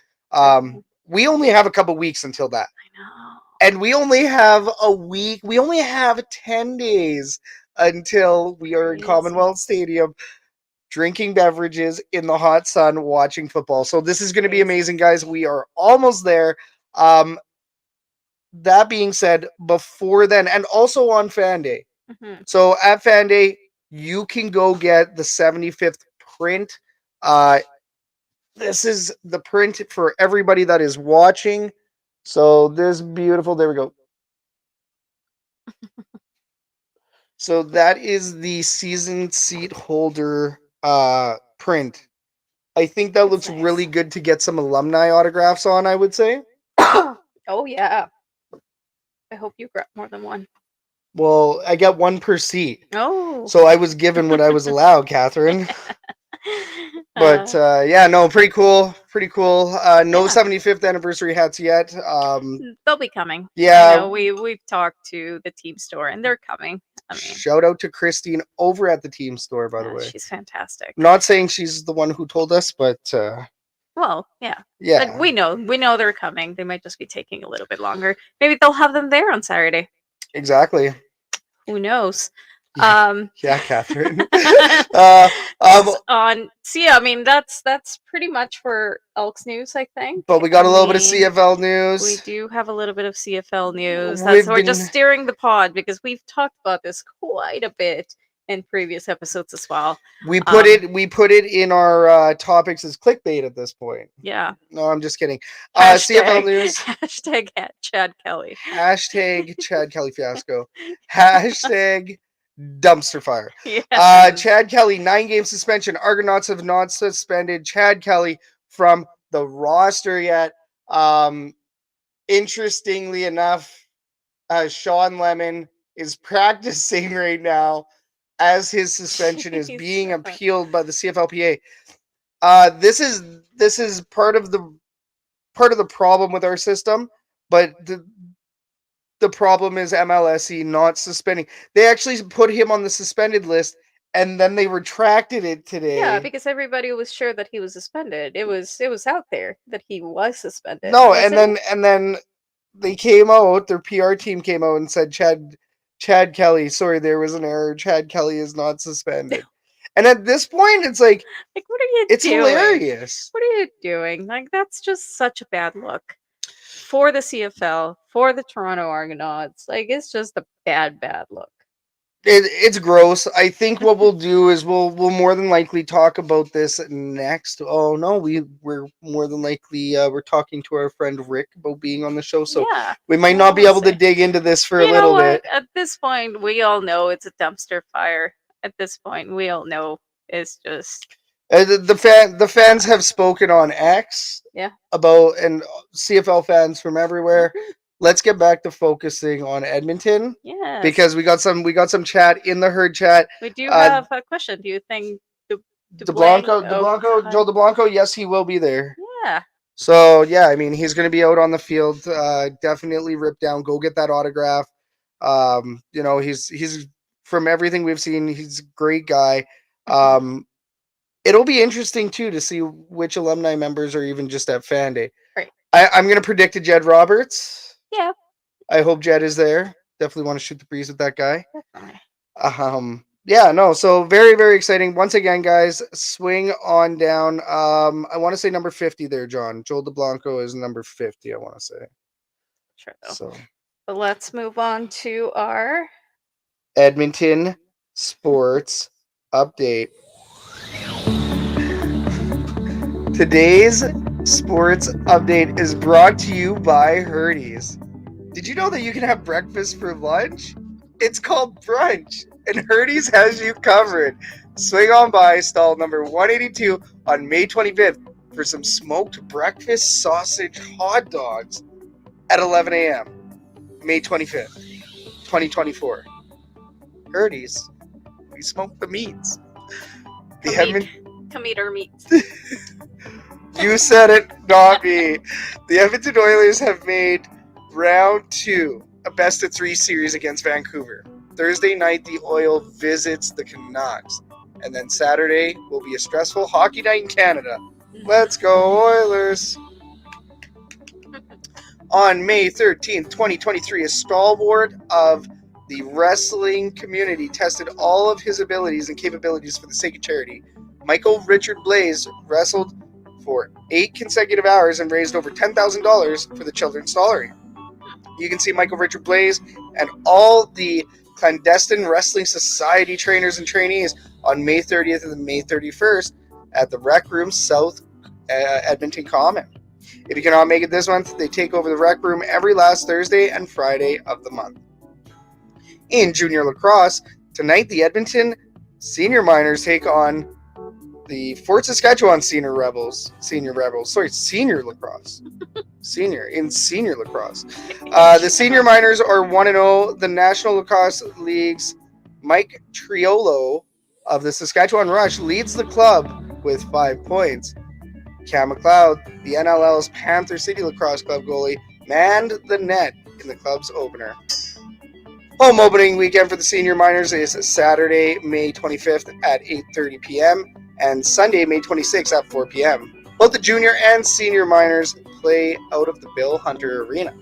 S1: We only have a couple weeks until that.
S2: I know.
S1: And we only have a week. We only have 10 days until we are in Commonwealth Stadium drinking beverages in the hot sun watching football. So this is going to be amazing, guys. We are almost there. That being said, before then, and also on Fan Day. So at Fan Day, you can go get the 75th print. This is the print for everybody that is watching. So this beautiful, there we go. So that is the season seat holder print. I think that looks really good to get some alumni autographs on, I would say.
S2: Oh, yeah. I hope you grab more than one.
S1: Well, I got one per seat.
S2: Oh.
S1: So I was given what I was allowed, Catherine. But yeah, no, pretty cool. Pretty cool. No 75th anniversary hats yet.
S2: They'll be coming.
S1: Yeah.
S2: We've talked to the team store and they're coming. I mean,
S1: shout out to Christine over at the team store, by the way.
S2: She's fantastic.
S1: Not saying she's the one who told us, but
S2: well, yeah.
S1: Yeah.
S2: But we know they're coming. They might just be taking a little bit longer. Maybe they'll have them there on Saturday.
S1: Exactly.
S2: Who knows?
S1: Yeah, Catherine.
S2: I mean that's pretty much for Elks news, I think.
S1: But we got a little bit of CFL news.
S2: We do have a little bit of CFL news. We're just steering the pod because we've talked about this quite a bit in previous episodes as well.
S1: We put it in our topics as clickbait at this point.
S2: Yeah.
S1: No, I'm just kidding. CFL news.
S2: Hashtag Chad Kelly.
S1: Hashtag Chad Kelly fiasco. Hashtag dumpster fire.
S2: Yeah.
S1: Chad Kelly, 9-game suspension. Argonauts have not suspended Chad Kelly from the roster yet. Interestingly enough, Sean Lemon is practicing right now as his suspension is being appealed by the CFLPA. This is part of the problem with our system, but the problem is MLSE not suspending. They actually put him on the suspended list, and then they retracted it today.
S2: Yeah, because everybody was sure that he was suspended. It was out there that he was suspended.
S1: No, and then they came out. Their PR team came out and said, Chad Kelly, sorry, there was an error. Chad Kelly is not suspended. And at this point, it's like
S2: what are you doing?
S1: It's hilarious.
S2: What are you doing? Like, that's just such a bad look for the CFL, for the Toronto Argonauts. Like, it's just a bad look.
S1: It's gross. I think what we'll do is we'll more than likely talk about this next. Oh no, we're more than likely we're talking to our friend Rick about being on the show, so we might not be able to dig into this for a little bit.
S2: At this point, we all know it's a dumpster fire. At this point, we all know it's just
S1: the fans have spoken on X.
S2: Yeah.
S1: About, and CFL fans from everywhere. Let's get back to focusing on Edmonton.
S2: Yeah.
S1: Because we got some chat in the herd chat.
S2: We do have a question. Do you think
S1: Joel DeBlanco, yes, he will be there.
S2: Yeah.
S1: So yeah, I mean, he's gonna be out on the field. Definitely rip down, go get that autograph. He's from everything we've seen, he's a great guy. It'll be interesting too to see which alumni members are even just at Fan Day.
S2: Right.
S1: I'm gonna predict a Jed Roberts.
S2: Yeah.
S1: I hope Jed is there. Definitely want to shoot the breeze with that guy.
S2: Definitely.
S1: Yeah, no, so very, very exciting. Once again, guys, swing on down. I want to say number 50 there, John. Joel DeBlanco is number 50, I want to say.
S2: Sure, though.
S1: So,
S2: but let's move on to our
S1: Edmonton Sports Update. Today's Sports Update is brought to you by Herdy's. Did you know that you can have breakfast for lunch? It's called brunch, and Herdy's has you covered. swing on by stall number 182 on May 25th for some smoked breakfast sausage hot dogs at 11 a.m. May 25th, 2024. Herdies, we smoke the meats.
S2: Come eat our meat.
S1: You said it, not me. The Edmonton Oilers have made round 2 a best of 3 series against Vancouver. Thursday night, the Oil visits the Canucks. And then Saturday will be a stressful hockey night in Canada. Let's go, Oilers! On May 13th, 2023, a stalwart of the wrestling community tested all of his abilities and capabilities for the sake of charity. Michael Richard Blaze wrestled for 8 consecutive hours and raised over $10,000 for the Children's Stollery. You can see Michael Richard Blaze and all the Clandestine Wrestling Society trainers and trainees on May 30th and May 31st at the Rec Room South Edmonton Common. If you cannot make it this month, they take over the Rec Room every last Thursday and Friday of the month. In junior lacrosse, tonight the Edmonton Senior Miners take on the Fort Saskatchewan Senior Lacrosse. Senior lacrosse. Senior lacrosse. The Senior Miners are 1-0. The National Lacrosse League's Mike Triolo of the Saskatchewan Rush leads the club with 5 points. Cam McLeod, the NLL's Panther City Lacrosse Club goalie, manned the net in the club's opener. Home opening weekend for the Senior Miners is Saturday, May 25th at 8:30 p.m. and Sunday, May 26th at 4 p.m. Both the Junior and Senior Miners play out of the Bill Hunter Arena.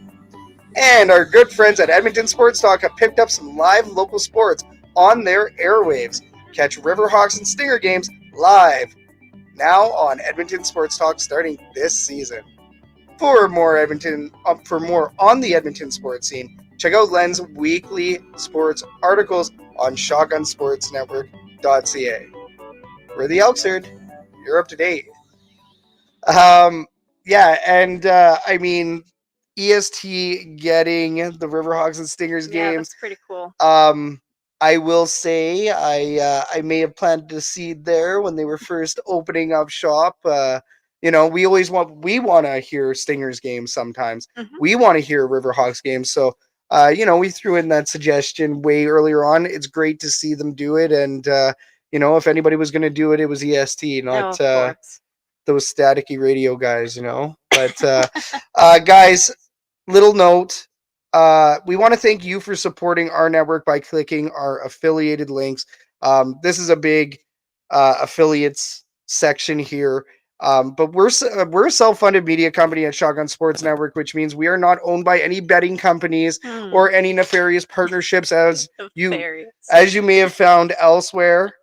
S1: And our good friends at Edmonton Sports Talk have picked up some live local sports on their airwaves. Catch Riverhawks and Stinger games live now on Edmonton Sports Talk starting this season. For more on the Edmonton sports scene, check out Len's weekly sports articles on shotgunsportsnetwork.ca. We're the Elks Herd. You're up to date. I mean, EST getting the Riverhawks and Stingers games.
S2: Yeah, that's pretty cool.
S1: I will say I may have planted a seed there when they were first opening up shop. We want to hear Stingers games sometimes.
S2: Mm-hmm.
S1: We want to hear Riverhawks games. So, we threw in that suggestion way earlier on. It's great to see them do it. And, if anybody was going to do it, it was EST, not those staticky radio guys, But, guys, little note. We want to thank you for supporting our network by clicking our affiliated links. This is a big affiliates section here. But we're a self-funded media company at Shotgun Sports Network, which means we are not owned by any betting companies or any nefarious partnerships, as you may have found elsewhere.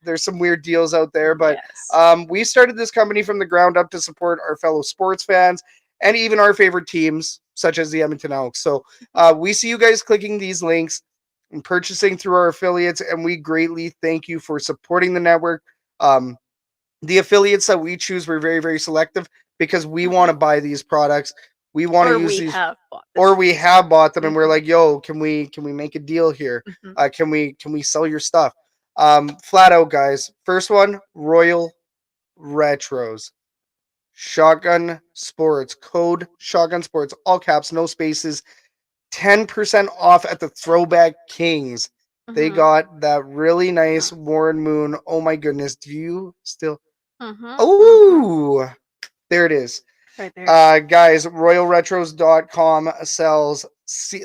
S1: There's some weird deals out there, but
S2: yes.
S1: We started this company from the ground up to support our fellow sports fans and even our favorite teams, such as the Edmonton Elks. So we see you guys clicking these links and purchasing through our affiliates, and we greatly thank you for supporting the network. The affiliates that we choose, we're very, very selective because we want to buy these products. We want to use these, or we have bought them, and we're like, "Yo, can we make a deal here? Can we sell your stuff?" Flat out, guys. First one, Royal Retros. Shotgun Sports. Code Shotgun Sports. All caps, no spaces. 10% off at the Throwback Kings. They got that really nice Warren Moon. Oh my goodness. Do you still? Oh, there it is.
S2: Right there.
S1: Guys, royalretros.com sells.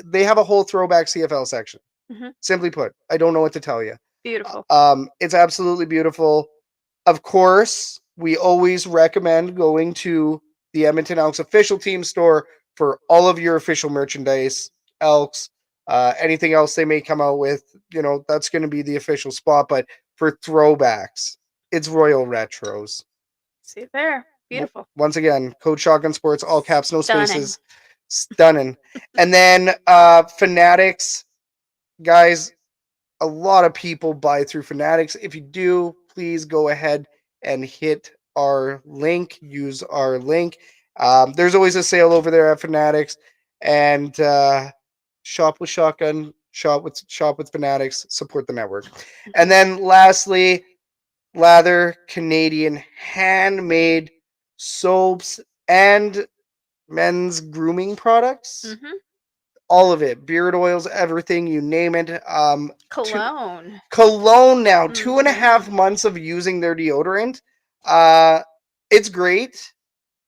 S1: They have a whole throwback CFL section. Simply put, I don't know what to tell you.
S2: Beautiful.
S1: It's absolutely beautiful. Of course, we always recommend going to the Edmonton Elks official team store for all of your official merchandise, Elks, anything else they may come out with, that's going to be the official spot. But for throwbacks, it's Royal Retros.
S2: See it there. Beautiful.
S1: Once again, code Shotgun Sports, all caps, no spaces. Stunning. And then Fanatics, guys, a lot of people buy through Fanatics. If you do, please go ahead and hit our link. Use our link. There's always a sale over there at Fanatics. And shop with Shotgun, shop with Fanatics, support the network. And then lastly, lather, Canadian handmade soaps, and men's grooming products.
S2: Mm-hmm.
S1: All of it, beard oils, everything, you name it.
S2: Cologne.
S1: Cologne now,
S2: Mm-hmm.
S1: 2.5 months of using their deodorant. Uh, it's great,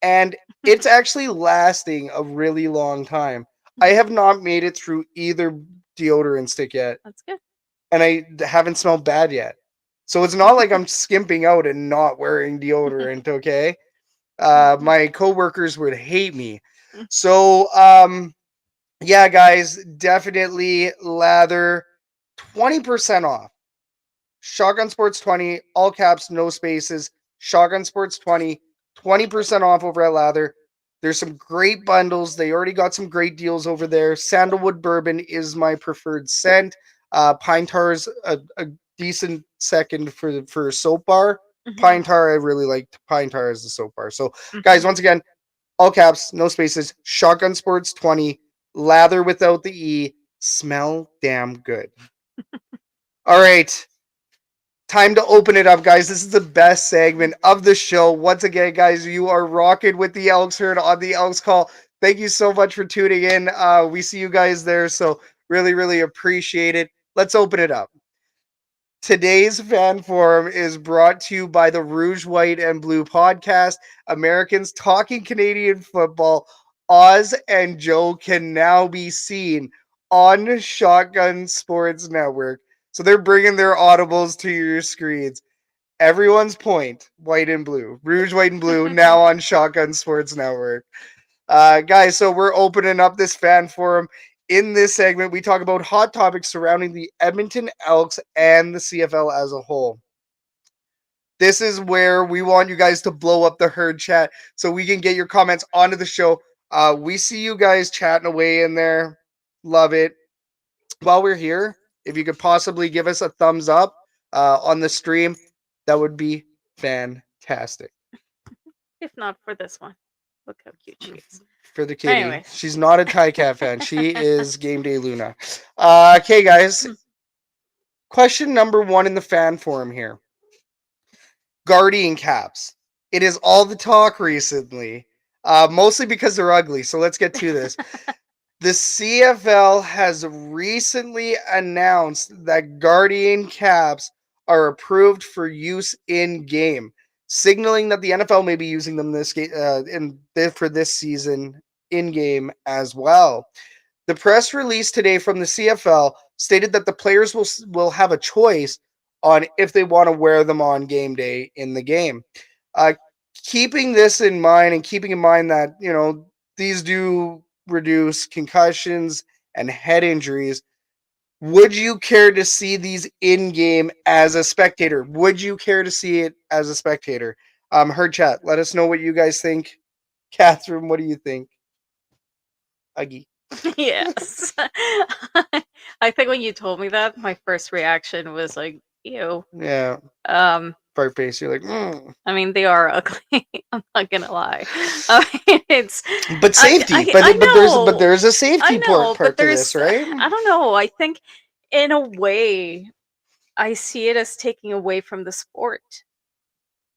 S1: and it's actually lasting a really long time. I have not made it through either deodorant stick yet,
S2: That's good.
S1: and I haven't smelled bad yet. So it's not like I'm skimping out and not wearing deodorant, okay? My coworkers would hate me. So, yeah, guys, definitely lather, 20% off. Shotgun Sports 20, all caps, no spaces. Shotgun Sports 20, 20% off over at Lather. There's some great bundles. They already got some great deals over there. Sandalwood Bourbon is my preferred scent. Pine Tar is a decent second for soap bar. Pine Tar, I really liked Pine Tar as the soap bar. So, guys, once again, all caps, no spaces. Shotgun Sports 20, lather without the E. Smell damn good. All right. Time to open it up, guys. This is the best segment of the show. Once again, guys, you are rocking with the Elks Herd on the Elks Call. Thank you so much for tuning in. We see you guys there, so really, really appreciate it. Let's open it up. Today's fan forum is brought to you by the Rouge, White, and Blue podcast. Americans talking Canadian football. Oz and Joe can now be seen on Shotgun Sports Network. So they're bringing their audibles to your screens. Everyone's point, white and blue. Rouge, White, and Blue, now on Shotgun Sports Network. Guys, so we're opening up this fan forum. In this segment, we talk about hot topics surrounding the Edmonton Elks and the CFL as a whole. This is where we want you guys to blow up the herd chat so we can get your comments onto the show. We see you guys chatting away in there. Love it. While we're here, if you could possibly give us a thumbs up on the stream, that would be fantastic.
S2: If not for this one. Look how cute she is.
S1: For the kitty.
S2: Anyways.
S1: She's not a Cat fan. She is Game Day Luna. Okay, guys. Question number 1 in the fan forum here. Guardian caps. It is all the talk recently. Mostly because they're ugly. So let's get to this. The CFL has recently announced that Guardian caps are approved for use in game, signaling that the NFL may be using them for this season in game as well. The press release today from the CFL stated that the players will have a choice on if they want to wear them on game day in the game. Keeping this in mind and keeping in mind that, these do reduce concussions and head injuries, would you care to see these in game as a spectator? Would you care to see it as a spectator? Herd chat, let us know what you guys think. Catherine, what do you think? Uggy.
S2: Yes. I think when you told me that, my first reaction was like, ew.
S1: Yeah. Fart face. You're like,
S2: I mean, they are ugly. I'm not gonna lie. I mean, it's
S1: but safety.
S2: I know.
S1: But there's a safety part to
S2: there's,
S1: this, right?
S2: I don't know. I think in a way, I see it as taking away from the sport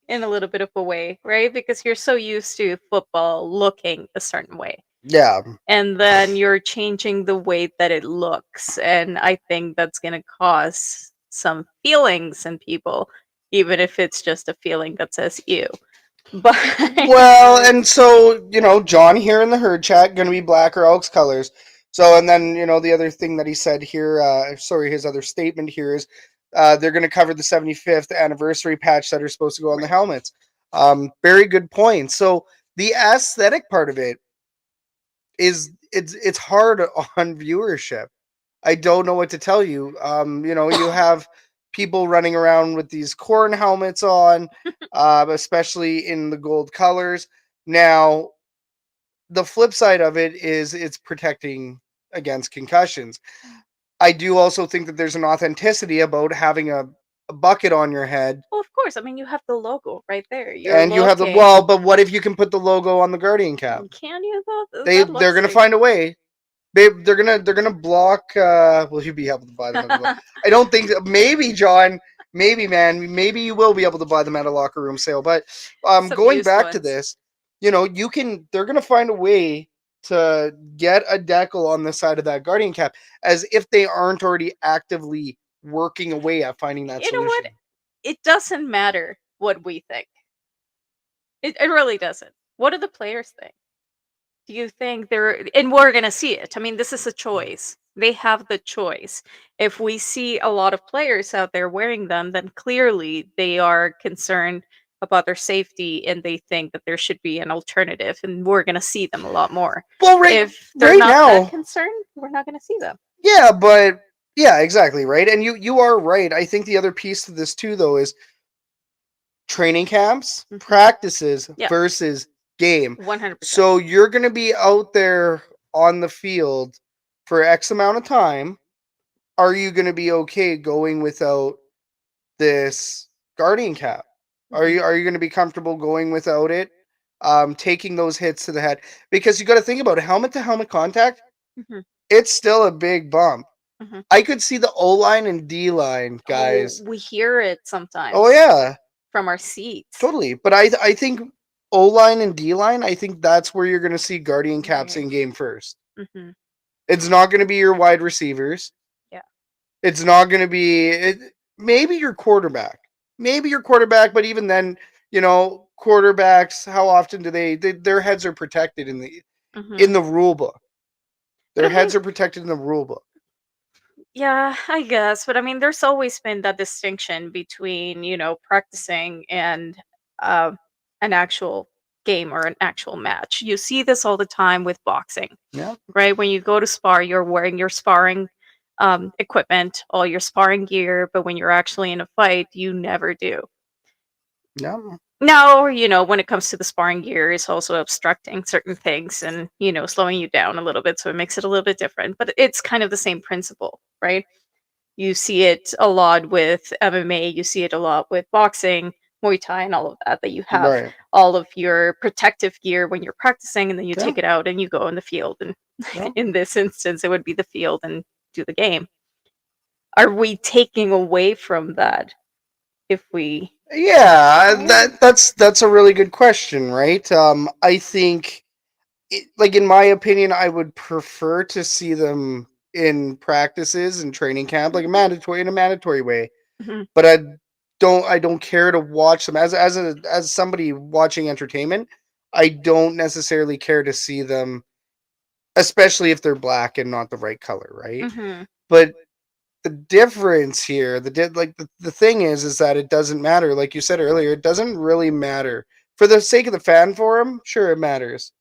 S2: in a little bit of a way, right? Because you're so used to football looking a certain way.
S1: Yeah.
S2: And then you're changing the way that it looks. And I think that's going to cause some feelings in people, even if it's just a feeling that says ew. But
S1: well, and so, John here in the herd chat, going to be black or Elks colors. So, and then, the other thing that he said here, his other statement here is they're going to cover the 75th anniversary patch that are supposed to go on the helmets. Very good point. So the aesthetic part of it is it's hard on viewership. I don't know what to tell you. You have people running around with these corn helmets on, especially in the gold colors. Now, the flip side of it is it's protecting against concussions. I do also think that there's an authenticity about having a bucket on your head.
S2: Well, of course. I mean, you have the logo right there.
S1: You have but what if you can put the logo on the Guardian cap?
S2: Can you though?
S1: They're gonna find a way. Babe, they're gonna block. Will you be able to buy them? I don't think. Maybe, John. maybe, man, maybe you will be able to buy them at a locker room sale. But
S2: Some
S1: going
S2: used
S1: back to
S2: ones.
S1: this, they're gonna find a way to get a decal on the side of that guardian cap, as if they aren't already actively working away at finding that
S2: You know what?
S1: solution.
S2: It doesn't matter what we think. It really doesn't. What do the players think? Do you think they're, and we're going to see it. I mean, this is a choice. They have the choice. If we see a lot of players out there wearing them, then clearly they are concerned about their safety and they think that there should be an alternative, and we're going to see them a lot more.
S1: Well,
S2: If they're
S1: right
S2: not that
S1: now,
S2: concerned, we're not going to see them.
S1: yeah, but yeah, exactly, right. And you are right. I think the other piece to this too, though, is training camps,
S2: Mhm.
S1: practices
S2: Yeah.
S1: versus game.
S2: 100%.
S1: So you're going to be out there on the field for X amount of time. Are you going to be okay going without this guardian cap? Are you going to be comfortable going without it? Taking those hits to the head, because you got to think about it, helmet to helmet contact.
S2: Mhm.
S1: It's still a big bump.
S2: Mhm.
S1: I could see the O line and D line guys.
S2: Oh, we hear it sometimes.
S1: Oh yeah,
S2: From our seats.
S1: totally. But I think O line and D line, I think that's where you're going to see guardian caps in game first.
S2: Mm-hmm.
S1: It's not going to be your wide receivers.
S2: Yeah.
S1: It's not going to be maybe your quarterback. Maybe your quarterback, but even then, quarterbacks, how often do their heads are protected in the rule book. Their heads are protected in the rule book.
S2: Yeah, I guess. But I mean, there's always been that distinction between, practicing and an actual game or an actual match. You see this all the time with boxing,
S1: Yeah.
S2: right? When you go to spar, you're wearing your sparring equipment, all your sparring gear, but when you're actually in a fight, you never do.
S1: No.
S2: Now, when it comes to the sparring gear, it's also obstructing certain things and, slowing you down a little bit. So it makes it a little bit different, but it's kind of the same principle, right? You see it a lot with MMA, you see it a lot with boxing, Muay Thai, and all of that, that you have
S1: Right.
S2: all of your protective gear when you're practicing, and then you
S1: Yeah.
S2: take it out and you go in the field. And
S1: Yeah.
S2: in this instance, it would be the field and do the game. Are we taking away from that if we.
S1: Yeah,
S2: Right.
S1: that's a really good question, right? I think, like, in my opinion, I would prefer to see them in practices and training camp, like in a mandatory way.
S2: Mhm.
S1: But I don't care to watch them as somebody watching entertainment. I don't necessarily care to see them, especially if they're black and not the right color, right?
S2: Mhm.
S1: But the difference here, the thing is that it doesn't matter. Like you said earlier, it doesn't really matter. For the sake of the fan forum, sure, it matters.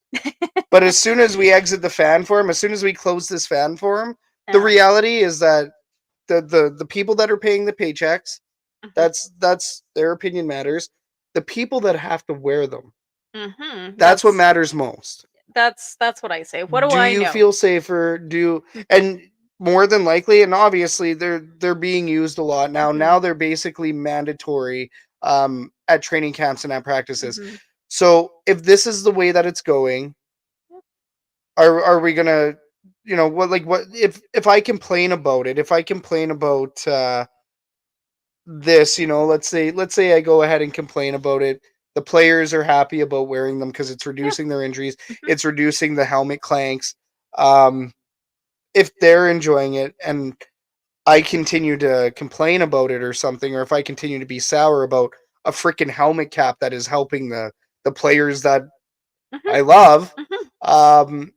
S1: But as soon as we exit the fan forum, as soon as we close this fan forum, the
S2: Yeah.
S1: reality is that the people that are paying the paychecks,
S2: Mhm.
S1: that's their opinion matters. The people that have to wear them,
S2: Mhm.
S1: that's what matters most.
S2: That's what I say. What do
S1: Do
S2: I
S1: you
S2: know?
S1: feel safer? And more than likely, and obviously they're being used a lot now.
S2: Mhm.
S1: Now they're basically mandatory at training camps and at practices.
S2: Mhm.
S1: So if this is the way that it's going, are we gonna, what if I complain about it? If I complain about this, let's say I go ahead and complain about it. The players are happy about wearing them because it's
S2: Yeah.
S1: reducing their injuries.
S2: Mhm.
S1: It's reducing the helmet clanks. If they're enjoying it and I continue to complain about it or something, or if I continue to be sour about a freaking helmet cap that is helping the players that
S2: Mhm.
S1: I love,
S2: Mhm.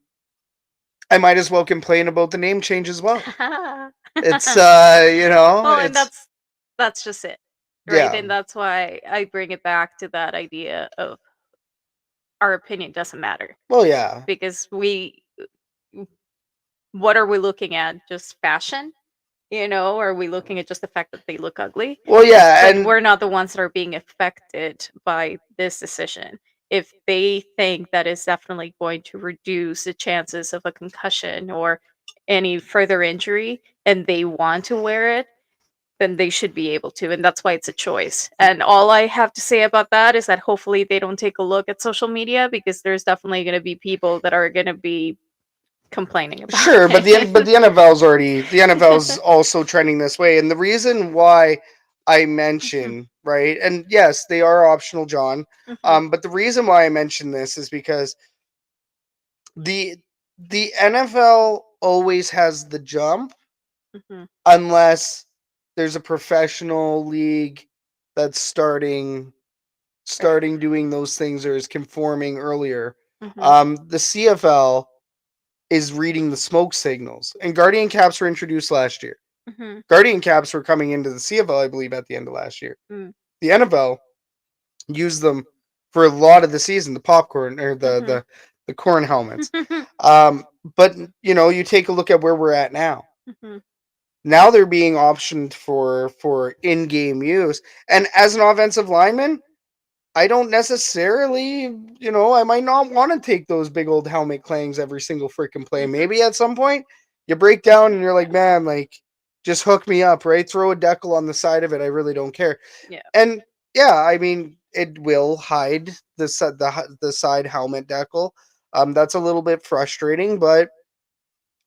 S1: I might as well complain about the name change as well. It's
S2: Well, and
S1: it's
S2: that's just it, right?
S1: yeah.
S2: And that's why I bring it back to that idea of our opinion doesn't matter,
S1: Well, yeah.
S2: because what are we looking at? Just fashion? Are we looking at just the fact that they look ugly?
S1: Well, yeah,
S2: But
S1: and
S2: we're not the ones that are being affected by this decision. If they think that is definitely going to reduce the chances of a concussion or any further injury and they want to wear it, then they should be able to. And that's why it's a choice. And all I have to say about that is that hopefully they don't take a look at social media, because there's definitely going to be people that are going to be complaining about
S1: sure, but
S2: it.
S1: the NFL's also trending this way, and the reason why I
S2: Mhm.
S1: mention, right? And yes, they are optional, John.
S2: Mhm.
S1: But the reason why I mention this is because the the NFL always has the jump
S2: Mhm.
S1: unless there's a professional league that's
S2: Right.
S1: starting doing those things or is conforming earlier.
S2: Mhm.
S1: The CFL is reading the smoke signals, and Guardian Caps were introduced last year.
S2: Mhm.
S1: Guardian Caps were coming into the CFL, I believe, at the end of last year.
S2: Mm.
S1: The NFL used them for a lot of the season, the popcorn or
S2: Mhm.
S1: the corn helmets. Um, but you take a look at where we're at now.
S2: Mhm.
S1: Now they're being optioned for in-game use, and as an offensive lineman, I don't necessarily, I might not want to take those big old helmet clangs every single freaking play.
S2: Mhm.
S1: Maybe at some point you break down and you're like, man, like just hook me up, right? Throw a decal on the side of it. I really don't care.
S2: Yeah.
S1: And yeah, I mean, it will hide the side helmet decal. That's a little bit frustrating, but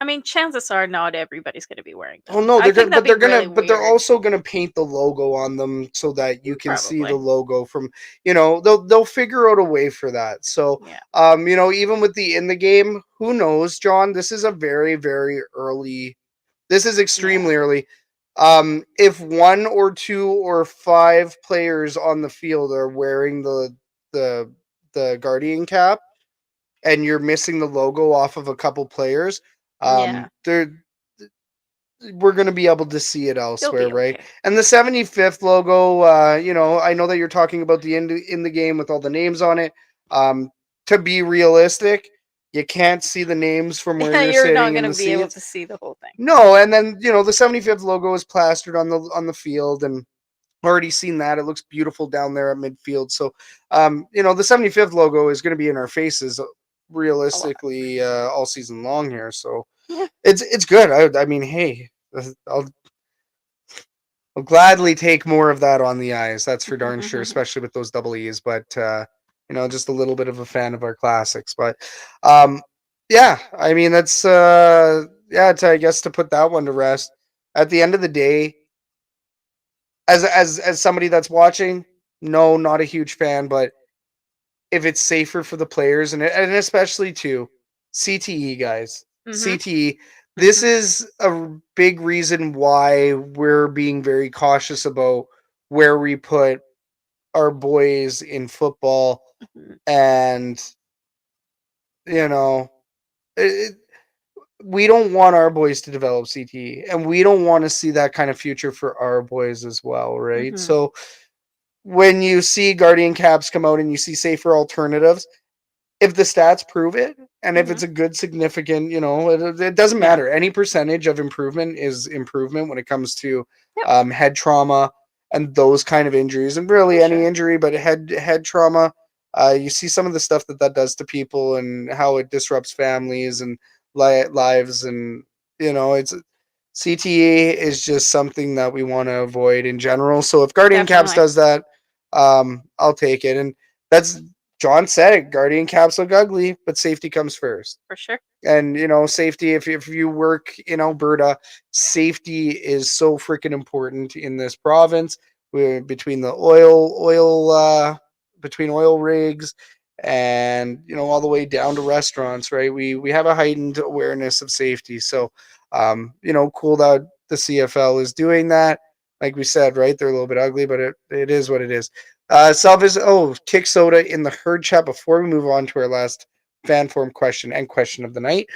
S2: I mean, chances are not everybody's going to be wearing
S1: oh
S2: them.
S1: no,
S2: I
S1: they're
S2: think
S1: gonna,
S2: that'd be really
S1: but they're
S2: weird.
S1: also gonna paint the logo on them so that you can see the
S2: Probably.
S1: logo from, they'll figure out a way for that. So,
S2: Yeah.
S1: even with the in the game, who knows, John? This is a very, very early. This is
S2: Yeah.
S1: extremely early. If one or two or five players on the field are wearing the the Guardian cap, and you're missing the logo off of a couple players,
S2: Yeah.
S1: they're we're going to be able to see it
S2: You'll
S1: elsewhere,
S2: be
S1: right?
S2: okay.
S1: And the 75th logo, I know that you're talking about the in the game with all the names on it. Um, to be realistic, you can't see the names from where you're
S2: You're not
S1: sitting
S2: going
S1: in
S2: to
S1: the
S2: be able
S1: seats.
S2: to see the whole thing.
S1: No, and then the 75th logo is plastered on the field, and already seen that. It looks beautiful down there at midfield. So, the 75th logo is going to be in our faces
S2: A lot.
S1: realistically all season long here. So
S2: Yeah.
S1: it's good. I mean, hey, I'll I'll gladly take more of that on the eyes. That's for darn sure, especially with those double E's. But just a little bit of a fan of our classics. But um, yeah, I mean that's I guess to put that one to rest. At the end of the day, as somebody that's watching, no, not a huge fan, but if it's safer for the players and especially too CTE guys,
S2: Mhm.
S1: CTE. This
S2: Mhm.
S1: is a big reason why we're being very cautious about where we put our boys in football,
S2: Mhm.
S1: and you know, it, we don't want our boys to develop CTE, and we don't want to see that kind of future for our boys as well, right?
S2: Mhm.
S1: So when you see Guardian Caps come out and you see safer alternatives, if the stats prove it, and if it's
S2: Mhm.
S1: a good significant, it doesn't
S2: Yeah.
S1: matter. Any percentage of improvement is improvement when it comes to
S2: Yep.
S1: head trauma and those kind of injuries, and
S2: For
S1: really any
S2: sure.
S1: injury, but head trauma. You see some of the stuff that does to people and how it disrupts families and lives, and it's CTE is just something that we want to avoid in general. So if Guardian Caps
S2: Definitely.
S1: does that, I'll take it, and that's John said it. Guardian caps look ugly, but safety comes first.
S2: For sure.
S1: And safety. If you work in Alberta, safety is so freaking important in this province. Between the between oil rigs, and all the way down to restaurants, right? We have a heightened awareness of safety. So, cool that the CFL is doing that. Like we said, right? They're a little bit ugly, but it is what it is. Kick soda in the herd chat before we move on to our last fan form question and question of the night.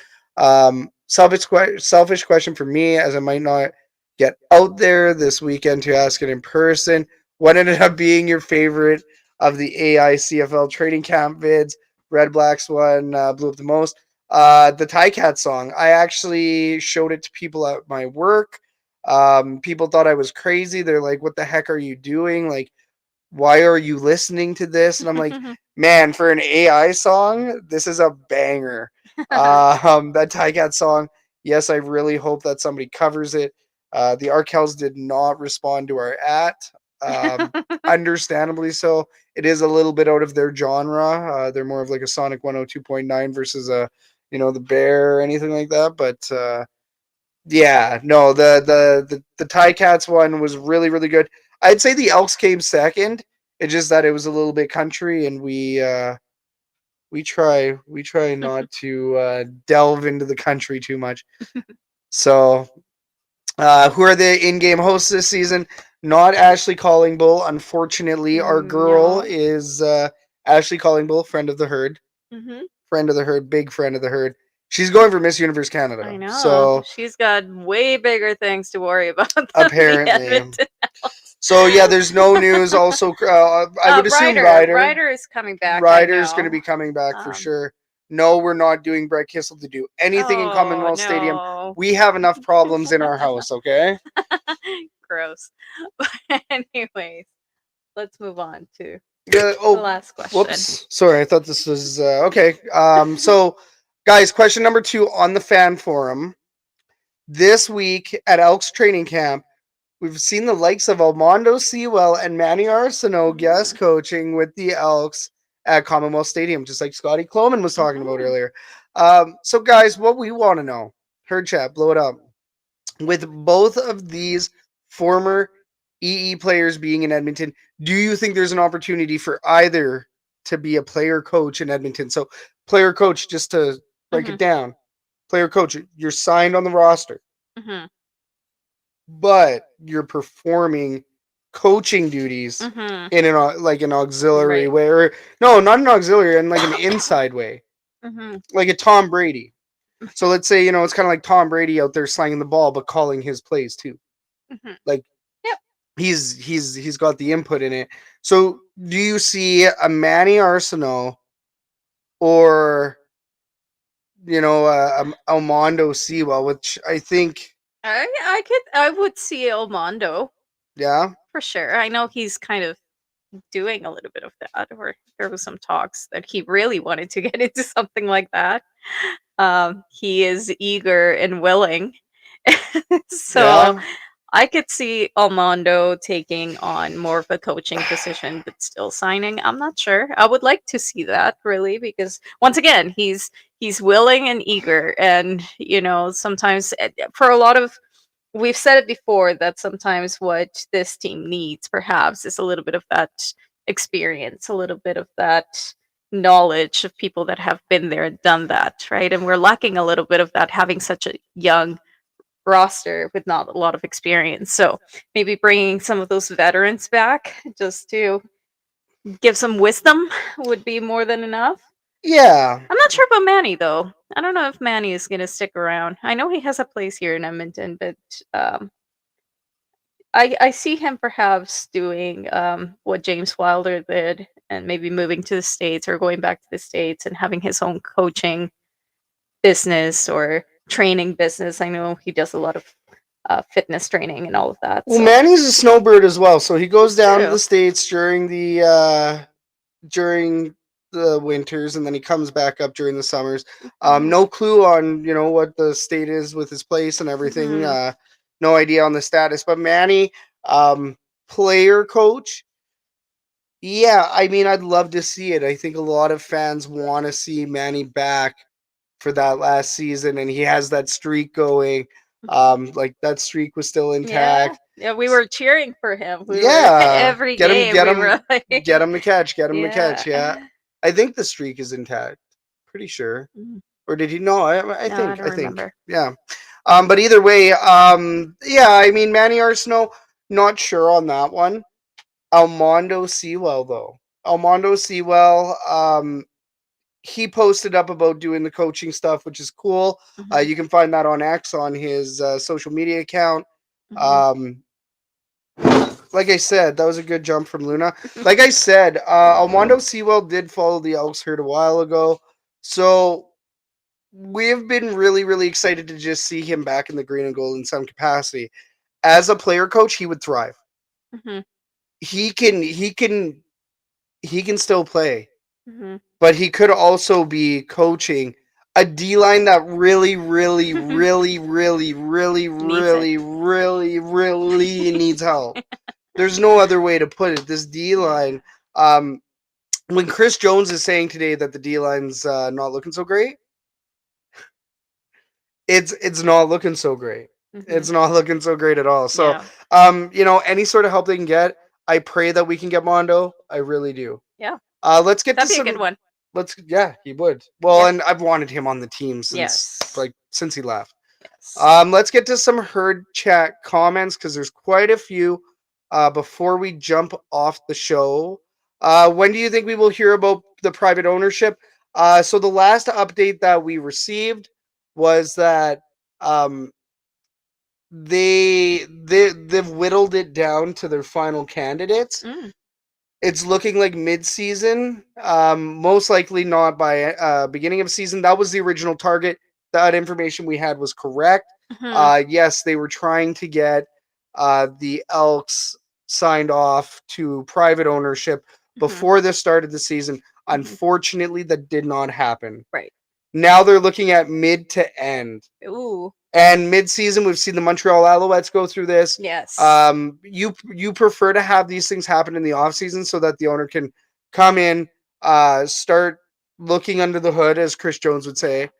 S1: Selfish question for me, as I might not get out there this weekend to ask it in person. What ended up being your favorite of the AI CFL training camp vids? Red Blacks one blew up the most. The Tie Cat song. I actually showed it to people at my work. People thought I was crazy. They're like, "What the heck are you doing? Like, why are you listening to this?" And I'm like, man, for an AI song, this is a banger. That Tycat song, yes, I really hope that somebody covers it. The Arkells did not respond to our understandably so. It is a little bit out of their genre. They're more of like a Sonic 102.9 versus the Bear or anything like that. But Yeah, no, the Ticats one was really, really good. I'd say the Elks came second. It's just that it was a little bit country, and we try not to delve into the country too much. So, who are the in-game hosts this season? Not Ashley Collingbull. Unfortunately, our girl
S2: No.
S1: is Ashley Collingbull, friend of the herd,
S2: Hmm.
S1: friend of the herd, big friend of the herd. She's going for Miss Universe Canada.
S2: I know.
S1: So
S2: She's got way bigger things to worry about than the
S1: apparently.
S2: Edmonton Elks.
S1: So yeah, there's no news. Also, I would assume
S2: Ryder is coming back. I
S1: Ryder's going to
S2: know.
S1: be coming back for sure. No, we're not doing Brett Kissel to do anything in
S2: Oh
S1: Commonwealth Stadium.
S2: no.
S1: We have enough problems in our house. Okay.
S2: Gross. But anyways, let's move on to
S1: Yeah.
S2: the
S1: Oh,
S2: last question.
S1: whoops. Sorry, I thought this was okay. So, guys, question number 2 on the fan forum. This week at Elks training camp, we've seen the likes of Armando Sewell and Manny Arsenault guest coaching with the Elks at Commonwealth Stadium, just like Scotty Cloman was talking about earlier. So, guys, what we want to know, herd chat, blow it up. With both of these former EE players being in Edmonton, do you think there's an opportunity for either to be a player coach in Edmonton? So, player coach, just to break it down, player coach, you're signed on the roster, but you're performing coaching duties in an auxiliary
S2: Right.
S1: way, or no, not an auxiliary, in like an inside way, like a Tom Brady. So let's say it's kind of like Tom Brady out there slanging the ball, but calling his plays too. Like
S2: Yep.
S1: he's got the input in it. So do you see a Manny Arsenault or Armando Sewell, which I think
S2: I would see Elmondo
S1: yeah.
S2: for sure. I know he's kind of doing a little bit of that, or there was some talks that he really wanted to get into something like that. He is eager and willing. So
S1: Yeah.
S2: I could see Almondo taking on more of a coaching position, but still signing. I'm not sure. I would like to see that really, because once again, he's willing and eager, and sometimes for a lot of we've said it before that sometimes what this team needs perhaps is a little bit of that experience, a little bit of that knowledge of people that have been there and done that, right? And we're lacking a little bit of that, having such a young roster with not a lot of experience. So maybe bringing some of those veterans back just to give some wisdom would be more than enough.
S1: Yeah.
S2: I'm not sure about Manny though. I don't know if Manny is going to stick around. I know he has a place here in Edmonton, but I see him perhaps doing what James Wilder did and maybe moving to the States or going back to the States and having his own coaching business or training business. I know he does a lot of fitness training and all of that.
S1: Well,
S2: So.
S1: Manny's a snowbird as well, so he goes
S2: That's
S1: down to
S2: true.
S1: the States during the winters, and then he comes back up during the summers. No clue on what the state is with his place and everything. No idea on the status. But Manny, player coach. Yeah, I mean, I'd love to see it. I think a lot of fans want to see Manny back for that last season, and he has that streak going. Like that streak was still intact.
S2: Yeah, we were cheering for him. We were
S1: Yeah,
S2: every
S1: get him,
S2: game.
S1: get
S2: We
S1: him,
S2: were like,
S1: get him to catch, get him to catch.
S2: yeah.
S1: Yeah, I think the streak is intact. Pretty sure.
S2: Mm.
S1: Or did he? No, I
S2: No, I
S1: think.
S2: don't
S1: I think.
S2: remember.
S1: Yeah. But either way, yeah. I mean, Manny Arsenault, not sure on that one. Armando Sewell, though. Armando Sewell, he posted up about doing the coaching stuff, which is cool. You can find that on X on his social media account. Like I said, that was a good jump from Luna. Like I said, Armando Sewell did follow the Elks Herd a while ago. So we've been really, really excited to just see him back in the green and gold in some capacity. As a player coach, he would thrive. He can still play, but he could also be coaching a D line that really, really, really, really, really, really, really, really needs help. There's no other way to put it. This D line, when Chris Jones is saying today that the D line's not looking so great, it's not looking so great. It's not looking so great at all. So,
S2: Yeah.
S1: any sort of help they can get, I pray that we can get Mondo. I really do.
S2: Yeah.
S1: Let's get to
S2: That'd be a good
S1: some.
S2: one.
S1: Yeah, he would. Well,
S2: Yeah.
S1: and I've wanted him on the team since
S2: Yes.
S1: since he left.
S2: Yes.
S1: Let's get to some herd chat comments because there's quite a few. Before we jump off the show, when do you think we will hear about the private ownership? So the last update that we received was that um, they've whittled it down to their final candidates.
S2: Mm.
S1: It's looking like mid-season, most likely not by beginning of season. That was the original target. That information we had was correct.
S2: Mhm.
S1: Yes, they were trying to get the Elks signed off to private ownership
S2: Mhm.
S1: before the start of the season.
S2: Mhm.
S1: Unfortunately, that did not happen.
S2: Right.
S1: Now they're looking at mid to end.
S2: Ooh.
S1: And mid-season, we've seen the Montreal Alouettes go through this.
S2: Yes.
S1: You prefer to have these things happen in the off-season so that the owner can come in, start looking under the hood, as Chris Jones would say,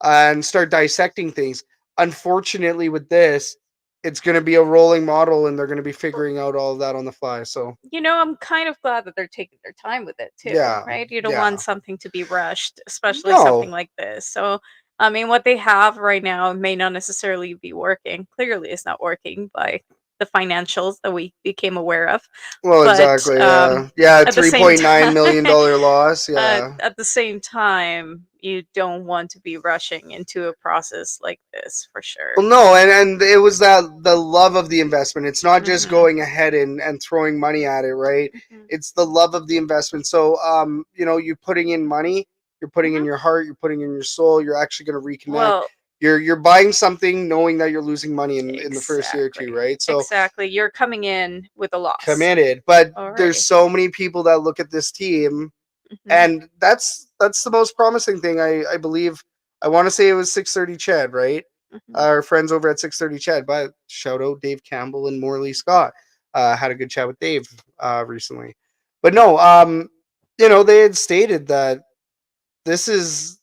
S1: and start dissecting things. Unfortunately, with this, it's going to be a rolling model, and they're going to be figuring out all of that on the fly. So,
S2: I'm kind of glad that they're taking their time with it too,
S1: yeah,
S2: right? You don't
S1: yeah.
S2: want something to be rushed, especially
S1: No.
S2: something like this. So, I mean, what they have right now may not necessarily be working. Clearly, it's not working by the financials that we became aware of.
S1: Well,
S2: But
S1: exactly. Yeah,
S2: at the same
S1: $3.9 million loss. Yeah.
S2: at the same time, you don't want to be rushing into a process like this for sure.
S1: Well, no, and it was that the love of the investment. It's not just
S2: Mhm.
S1: going ahead and throwing money at it, right?
S2: Mhm.
S1: It's the love of the investment. So, you're putting in money, you're putting in
S2: Mhm.
S1: your heart, you're putting in your soul. You're actually going to reconnect.
S2: Well,
S1: You're buying something knowing that you're losing money in the first year or two,
S2: exactly.
S1: right? So
S2: Exactly. You're coming in with a loss
S1: committed. But there's
S2: already.
S1: so many people that look at this team,
S2: Mhm.
S1: and that's the most promising thing. I believe. I want to say it was 630 Chad, right?
S2: Mhm.
S1: Our friends over at 630 Chad. But shout out Dave Campbell and Morley Scott. Had a good chat with Dave recently. But no, they had stated that this is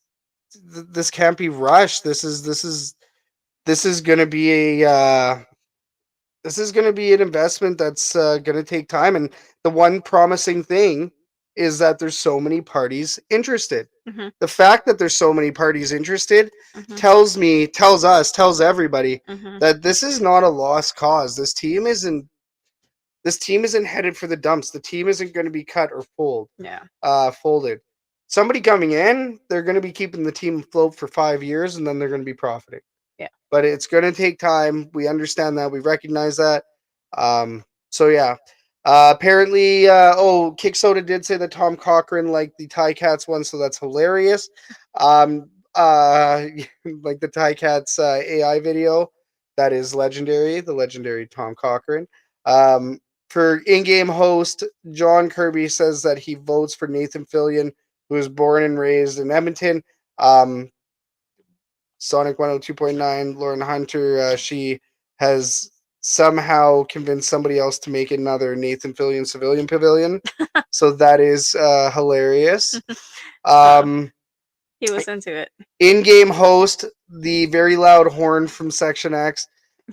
S1: this can't be rushed. This is going to be a this is going to be an investment that's going to take time. And the one promising thing is that there's so many parties interested.
S2: Mhm.
S1: The fact that there's so many parties interested
S2: Mhm.
S1: tells everybody
S2: Mhm.
S1: that this is not a lost cause. This team isn't headed for the dumps. The team isn't going to be cut or
S2: Yeah.
S1: folded. Somebody coming in, they're going to be keeping the team afloat for 5 years, and then they're going to be profiting.
S2: Yeah.
S1: But it's going to take time. We understand that. We recognize that. So yeah. Apparently, Kick Soda did say that Tom Cochran liked the Tie Cats one, so that's hilarious. Like the Tie Cats AI video, that is legendary. The legendary Tom Cochran. For in-game host, John Kirby says that he votes for Nathan Fillion, who was born and raised in Edmonton. Sonic 102.9, Lauren Hunter, she has somehow convinced somebody else to make another Nathan Fillion Civilian Pavilion. So that is hilarious.
S2: He was into it.
S1: In-game host, the very loud horn from Section X.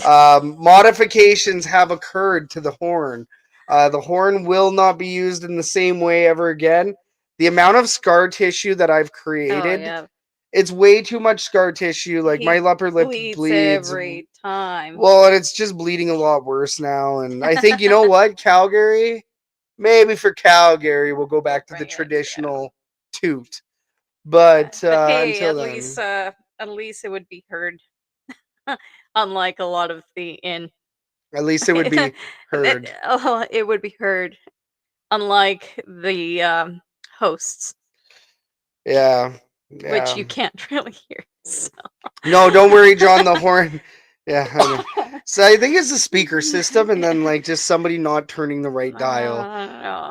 S1: Modifications have occurred to the horn. The horn will not be used in the same way ever again. The amount of scar tissue that I've
S2: Oh
S1: created,
S2: yeah.
S1: it's way too much scar tissue. Like my
S2: He
S1: upper lip
S2: bleeds
S1: bleeds.
S2: every time.
S1: Well, and it's just bleeding a lot worse now. And I think, you know what, Calgary, maybe for Calgary, we'll go back to the
S2: Bring it, yeah.
S1: traditional toot. But
S2: hey,
S1: until
S2: at least it would be heard. Unlike a lot of the in.
S1: at least it would be heard.
S2: It would be heard. Unlike the hosts,
S1: Yeah.
S2: which you
S1: Yeah.
S2: can't really hear. So.
S1: No, don't worry, John. The horn. Yeah. I know. So I think it's the speaker system, and then like just somebody not turning the right dial,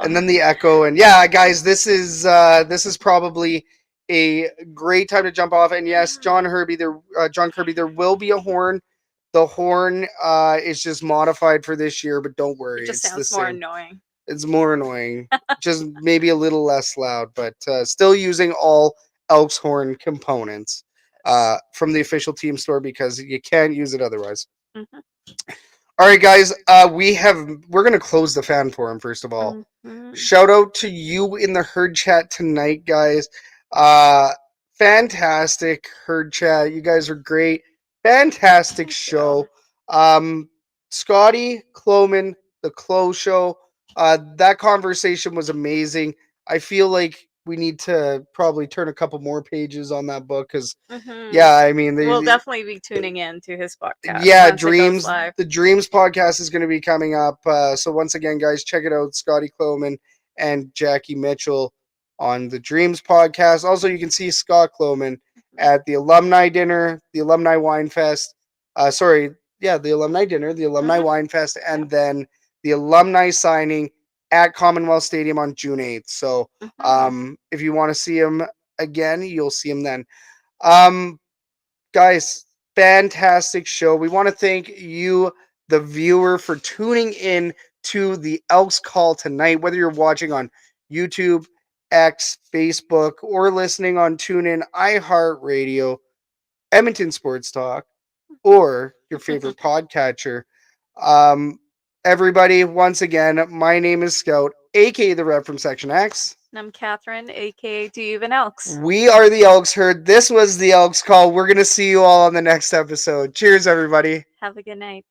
S1: and then the echo. And yeah, guys, this is probably a great time to jump off. And yes, John Kirby, there will be a horn. The horn is just modified for this year, but don't worry,
S2: It just
S1: it's the
S2: sounds more
S1: same.
S2: annoying.
S1: It's more annoying, just maybe a little less loud, but still using all Elks horn components
S2: Yes.
S1: from the official team store because you can't use it otherwise.
S2: Mhm.
S1: All right, guys. We're gonna close the fan forum first of all.
S2: Mhm.
S1: Shout out to you in the herd chat tonight, guys. Uh, fantastic herd chat. You guys are great. Fantastic
S2: Thank
S1: show. Scotty Cloman, the Clo Show. That conversation was amazing. I feel like we need to probably turn a couple more pages on that book because,
S2: Mhm.
S1: yeah, I mean,
S2: We'll definitely be tuning in to his podcast
S1: yeah,
S2: once it goes
S1: Dreams.
S2: live.
S1: The Dreams podcast is going to be coming up. So once again, guys, check it out. Scotty Cloman and Jackie Mitchell on the Dreams podcast. Also, you can see Scott Cloman at the alumni dinner, the alumni wine fest. The alumni dinner, the alumni
S2: Mhm.
S1: wine fest,
S2: Yeah.
S1: and then the alumni signing at Commonwealth Stadium on June 8th. So if you want to see him again, you'll see him then. Um, Guys, fantastic show. We want to thank you, the viewer, for tuning in to the Elks Call tonight, whether you're watching on YouTube, X, Facebook, or listening on TuneIn, iHeartRadio, Edmonton Sports Talk, or your favorite podcatcher. Um, Everybody, once again, my name is Scout, aka the Rep from Section X.
S2: And I'm Catherine, aka Do You Even Elks?
S1: We are the Elks Herd. This was the Elks Call. We're going to see you all on the next episode. Cheers, everybody.
S2: Have a good night.